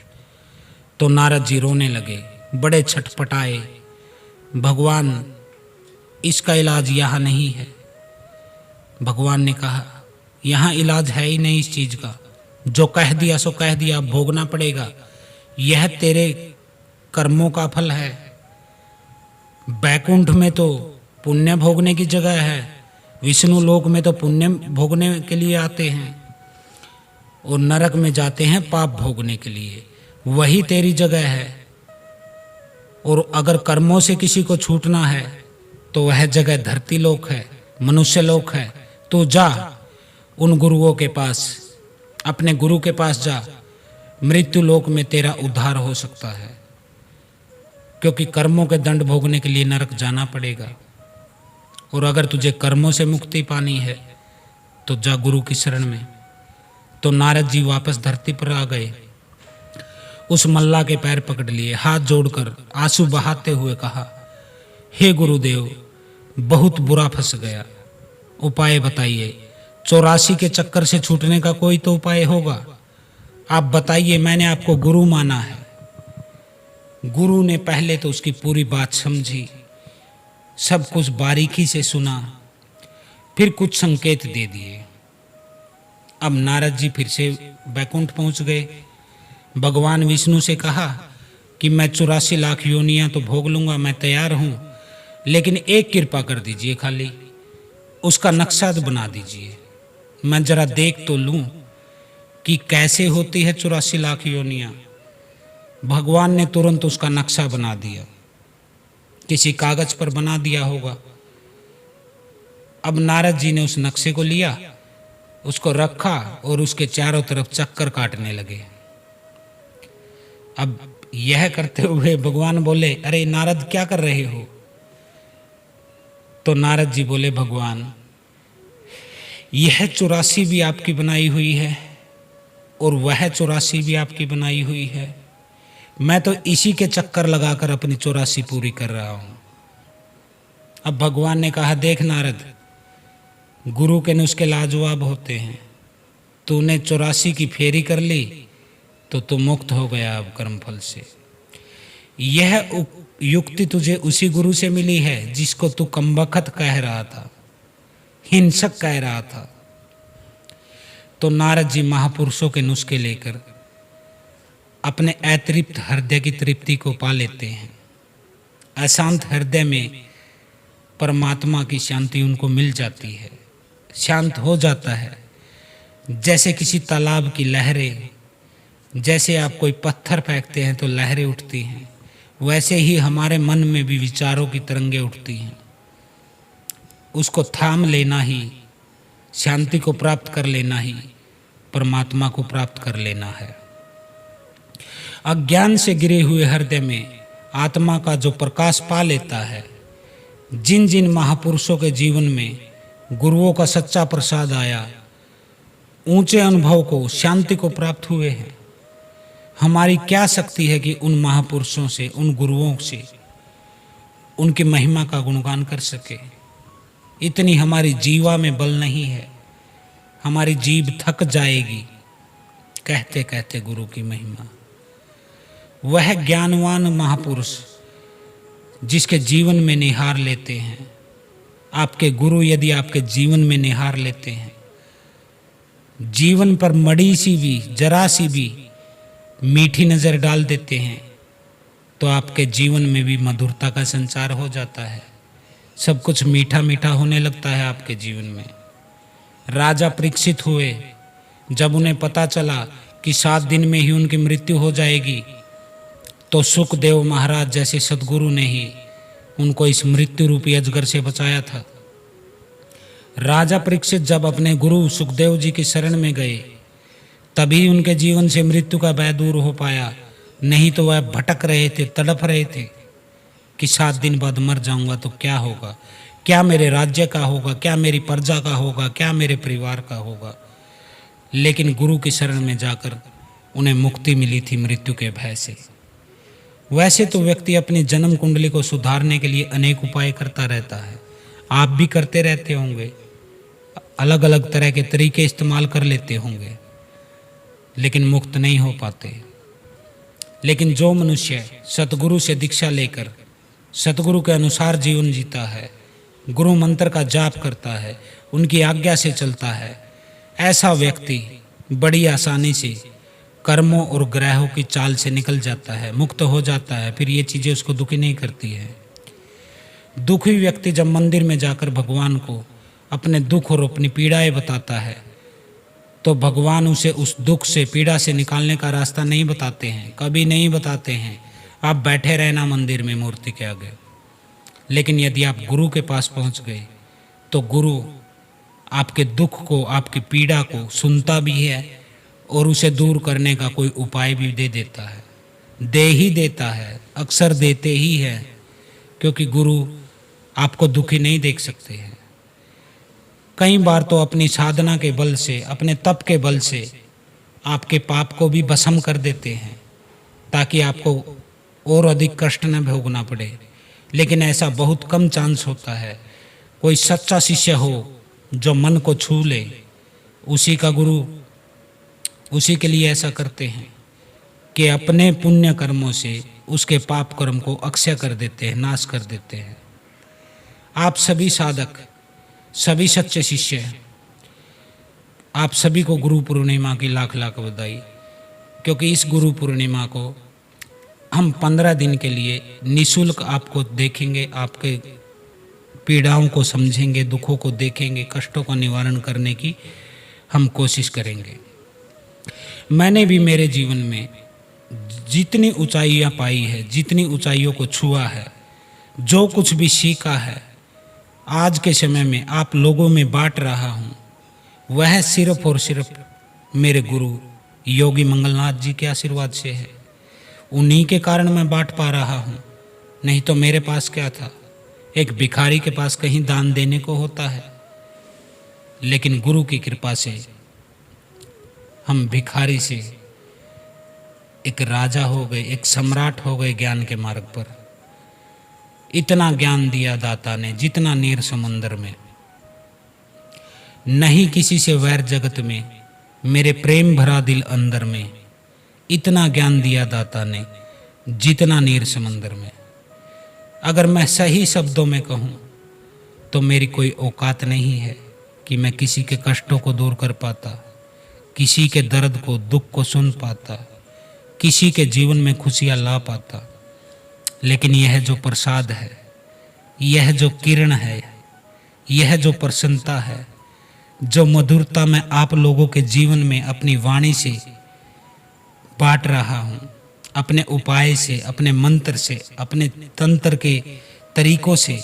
तो नारद जी रोने लगे, बड़े छटपटाए, भगवान इसका इलाज यहाँ नहीं है। भगवान ने कहा, यहाँ इलाज है ही नहीं इस चीज का, जो कह दिया सो कह दिया, भोगना पड़ेगा, यह तेरे कर्मों का फल है। बैकुंठ में तो पुण्य भोगने की जगह है, विष्णु लोक में तो पुण्य भोगने के लिए आते हैं, और नरक में जाते हैं पाप भोगने के लिए, वही तेरी जगह है। और अगर कर्मों से किसी को छूटना है तो वह जगह धरती लोक है, मनुष्य लोक है। तो जा उन गुरुओं के पास, अपने गुरु के पास जा, मृत्यु लोक में तेरा उद्धार हो सकता है, क्योंकि कर्मों के दंड भोगने के लिए नरक जाना पड़ेगा। और अगर तुझे कर्मों से मुक्ति पानी है तो जा गुरु की शरण में। तो नारद जी वापस धरती पर आ गए, उस मल्लाह के पैर पकड़ लिए, हाथ जोड़कर आंसू बहाते हुए कहा, हे गुरुदेव, बहुत बुरा फंस गया, उपाय बताइए। 84 के चक्कर से छूटने का कोई तो उपाय होगा। आप बताइए, मैंने आपको गुरु माना है। गुरु ने पहले तो उसकी पूरी बात समझी, सब कुछ बारीकी से सुना, फिर कुछ संकेत दे दिए। अब नारद जी फिर से बैकुंठ पहुंच गए। भगवान विष्णु से कहा कि मैं 84 लाख योनियां तो भोग लूंगा, मैं तैयार हूं, लेकिन एक कृपा कर दीजिए, खाली उसका नक्शा बना दीजिए, मैं जरा देख तो लूं कि कैसे होती है 84 लाख योनियां। भगवान ने तुरंत उसका नक्शा बना दिया, किसी कागज पर बना दिया होगा। अब नारद जी ने उस नक्शे को लिया, उसको रखा और उसके चारों तरफ चक्कर काटने लगे। अब यह करते हुए भगवान बोले, अरे नारद क्या कर रहे हो? तो नारद जी बोले, भगवान यह 84 भी आपकी बनाई हुई है और वह 84 भी आपकी बनाई हुई है, मैं तो इसी के चक्कर लगाकर अपनी 84 पूरी कर रहा हूं। अब भगवान ने कहा, देख नारद, गुरु के नुस्खे लाजवाब होते हैं, तूने 84 की फेरी कर ली तो तू मुक्त हो गया अब कर्मफल से। यह युक्ति तुझे उसी गुरु से मिली है जिसको तू कमबख्त कह रहा था, हिंसक कह रहा था। तो नारद जी महापुरुषों के नुस्खे लेकर अपने अतृप्त हृदय की तृप्ति को पा लेते हैं। अशांत हृदय में परमात्मा की शांति उनको मिल जाती है, शांत हो जाता है। जैसे किसी तालाब की लहरें, जैसे आप कोई पत्थर फेंकते हैं तो लहरें उठती हैं, वैसे ही हमारे मन में भी विचारों की तरंगें उठती हैं। उसको थाम लेना ही, शांति को प्राप्त कर लेना ही परमात्मा को प्राप्त कर लेना है। अज्ञान से गिरे हुए हृदय में आत्मा का जो प्रकाश पा लेता है, जिन जिन महापुरुषों के जीवन में गुरुओं का सच्चा प्रसाद आया, ऊंचे अनुभव को, शांति को प्राप्त हुए हैं। हमारी क्या शक्ति है कि उन महापुरुषों से, उन गुरुओं से उनकी महिमा का गुणगान कर सके? इतनी हमारी जीवा में बल नहीं है, हमारी जीभ थक जाएगी कहते कहते गुरु की महिमा। वह ज्ञानवान महापुरुष जिसके जीवन में निहार लेते हैं, आपके गुरु यदि आपके जीवन में निहार लेते हैं, जीवन पर मड़ी सी भी, जरा सी भी मीठी नजर डाल देते हैं, तो आपके जीवन में भी मधुरता का संचार हो जाता है, सब कुछ मीठा मीठा होने लगता है आपके जीवन में। राजा परीक्षित हुए, जब उन्हें पता चला कि 7 दिन में ही उनकी मृत्यु हो जाएगी, तो सुखदेव महाराज जैसे सद्गुरु ने ही उनको इस मृत्यु रूपी अजगर से बचाया था। राजा परीक्षित जब अपने गुरु सुखदेव जी की शरण में गए, तभी उनके जीवन से मृत्यु का भय दूर हो पाया, नहीं तो वह भटक रहे थे, तड़प रहे थे कि 7 दिन बाद मर जाऊंगा तो क्या होगा, क्या मेरे राज्य का होगा, क्या मेरी प्रजा का होगा, क्या मेरे परिवार का होगा। लेकिन गुरु की शरण में जाकर उन्हें मुक्ति मिली थी मृत्यु के भय से। वैसे तो व्यक्ति अपनी जन्म कुंडली को सुधारने के लिए अनेक उपाय करता रहता है, आप भी करते रहते होंगे, अलग अलग तरह के तरीके इस्तेमाल कर लेते होंगे, लेकिन मुक्त नहीं हो पाते। लेकिन जो मनुष्य सतगुरु से दीक्षा लेकर सतगुरु के अनुसार जीवन जीता है, गुरु मंत्र का जाप करता है, उनकी आज्ञा से चलता है, ऐसा व्यक्ति बड़ी आसानी से कर्मों और ग्रहों की चाल से निकल जाता है, मुक्त हो जाता है। फिर ये चीज़ें उसको दुखी नहीं करती है। दुखी व्यक्ति जब मंदिर में जाकर भगवान को अपने दुख और अपनी पीड़ाएं बताता है, तो भगवान उसे उस दुख से, पीड़ा से निकालने का रास्ता नहीं बताते हैं, कभी नहीं बताते हैं। आप बैठे रहना मंदिर में मूर्ति के आगे। लेकिन यदि आप गुरु के पास पहुंच गए तो गुरु आपके दुख को, आपकी पीड़ा को सुनता भी है और उसे दूर करने का कोई उपाय भी दे देता है, दे ही देता है, अक्सर देते ही है, क्योंकि गुरु आपको दुखी नहीं देख सकते हैं। कई बार तो अपनी साधना के बल से, अपने तप के बल से आपके पाप को भी भस्म कर देते हैं, ताकि आपको और अधिक कष्ट न भोगना पड़े। लेकिन ऐसा बहुत कम चांस होता है। कोई सच्चा शिष्य हो जो मन को छू ले, उसी का गुरु उसी के लिए ऐसा करते हैं कि अपने पुण्य कर्मों से उसके पाप कर्म को अक्षय कर देते हैं, नाश कर देते हैं। आप सभी साधक, सभी सच्चे शिष्य, आप सभी को गुरु पूर्णिमा की लाख लाख बधाई, क्योंकि इस गुरु पूर्णिमा को हम 15 दिन के लिए निःशुल्क आपको देखेंगे, आपके पीड़ाओं को समझेंगे, दुखों को देखेंगे, कष्टों का निवारण करने की हम कोशिश करेंगे। मैंने भी मेरे जीवन में जितनी ऊंचाइयां पाई है, जितनी ऊंचाइयों को छुआ है, जो कुछ भी सीखा है, आज के समय में आप लोगों में बांट रहा हूँ, वह सिर्फ और सिर्फ मेरे गुरु योगी मंगलनाथ जी के आशीर्वाद से है। उन्हीं के कारण मैं बांट पा रहा हूँ, नहीं तो मेरे पास क्या था। एक भिखारी के पास कहीं दान देने को होता है, लेकिन गुरु की कृपा से हम भिखारी से एक राजा हो गए, एक सम्राट हो गए ज्ञान के मार्ग पर। इतना ज्ञान दिया दाता ने, जितना नीर समंदर में नहीं किसी से वैर जगत में, मेरे प्रेम भरा दिल अंदर में। इतना ज्ञान दिया दाता ने जितना नीर समंदर में। अगर मैं सही शब्दों में कहूँ तो मेरी कोई औकात नहीं है कि मैं किसी के कष्टों को दूर कर पाता, किसी के दर्द को, दुख को सुन पाता, किसी के जीवन में खुशियाँ ला पाता। लेकिन यह जो प्रसाद है, यह जो किरण है, यह जो प्रसन्नता है, जो मधुरता मैं आप लोगों के जीवन में अपनी वाणी से बांट रहा हूँ, अपने उपाय से, अपने मंत्र से, अपने तंत्र के तरीकों से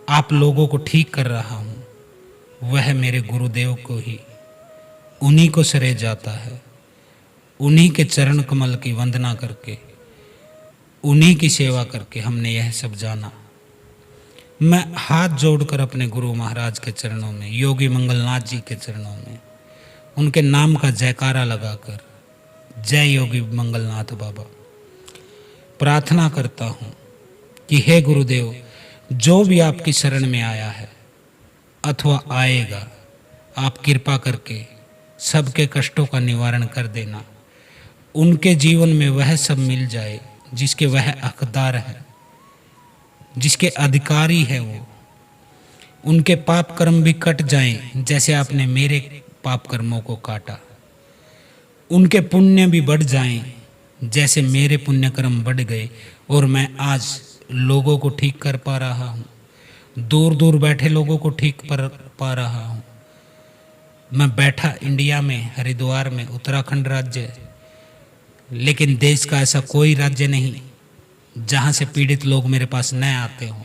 आप लोगों को ठीक कर रहा हूँ, वह मेरे गुरुदेव को ही, उन्हीं को सरे जाता है। उन्हीं के चरण कमल की वंदना करके, उन्हीं की सेवा करके हमने यह सब जाना। मैं हाथ जोड़कर अपने गुरु महाराज के चरणों में, योगी मंगलनाथ जी के चरणों में, उनके नाम का जयकारा लगाकर, जय योगी मंगलनाथ बाबा, प्रार्थना करता हूँ कि हे गुरुदेव, जो भी आपकी शरण में आया है अथवा आएगा, आप कृपा करके सबके कष्टों का निवारण कर देना। उनके जीवन में वह सब मिल जाए जिसके वह हकदार है, जिसके अधिकारी है वो। उनके पाप कर्म भी कट जाएं जैसे आपने मेरे पाप कर्मों को काटा। उनके पुण्य भी बढ़ जाएं जैसे मेरे पुण्य कर्म बढ़ गए और मैं आज लोगों को ठीक कर पा रहा हूँ, दूर दूर बैठे लोगों को ठीक कर पा रहा हूँ। मैं बैठा इंडिया में, हरिद्वार में, उत्तराखंड राज्य, लेकिन देश का ऐसा कोई राज्य नहीं जहाँ से पीड़ित लोग मेरे पास न आते हों।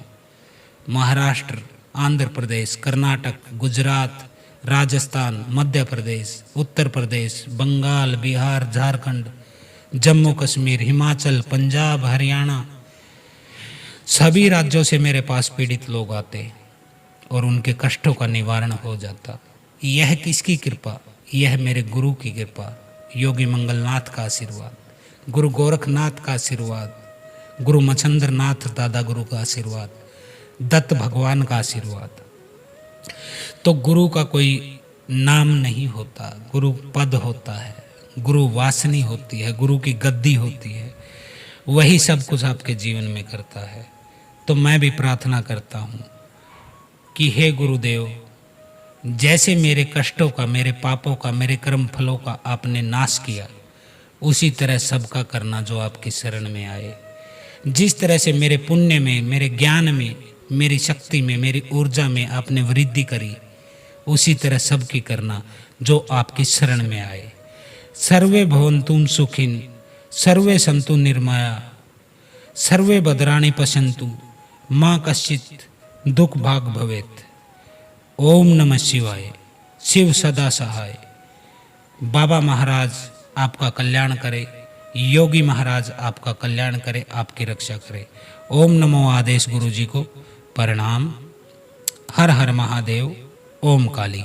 महाराष्ट्र, आंध्र प्रदेश, कर्नाटक, गुजरात, राजस्थान, मध्य प्रदेश, उत्तर प्रदेश, बंगाल, बिहार, झारखंड, जम्मू कश्मीर, हिमाचल, पंजाब, हरियाणा, सभी राज्यों से मेरे पास पीड़ित लोग आते और उनके कष्टों का निवारण हो जाता। यह किसकी कृपा? यह मेरे गुरु की कृपा, योगी मंगलनाथ का आशीर्वाद, गुरु गोरखनाथ का आशीर्वाद, गुरु मच्छंद्र नाथ दादा गुरु का आशीर्वाद, दत्त भगवान का आशीर्वाद। तो गुरु का कोई नाम नहीं होता, गुरु पद होता है, गुरु वासनी होती है, गुरु की गद्दी होती है, वही सब कुछ आपके जीवन में करता है। तो मैं भी प्रार्थना करता हूँ कि हे गुरुदेव, जैसे मेरे कष्टों का, मेरे पापों का, मेरे कर्म फलों का आपने नाश किया, उसी तरह सबका करना जो आपकी शरण में आए। जिस तरह से मेरे पुण्य में, मेरे ज्ञान में, मेरी शक्ति में, मेरी ऊर्जा में आपने वृद्धि करी, उसी तरह सबकी करना जो आपकी शरण में आए। सर्वे भवन्तु सुखिन, सर्वे सन्तु निर्मया, सर्वे भद्राणि पश्यन्तु, माँ कश्चित् दुख भाग भवेत्। ओम नमः शिवाय। शिव सदा सहाय। बाबा महाराज आपका कल्याण करे, योगी महाराज आपका कल्याण करे, आपकी रक्षा करे। ओम नमो आदेश गुरु जी को प्रणाम। हर हर महादेव। ओम काली।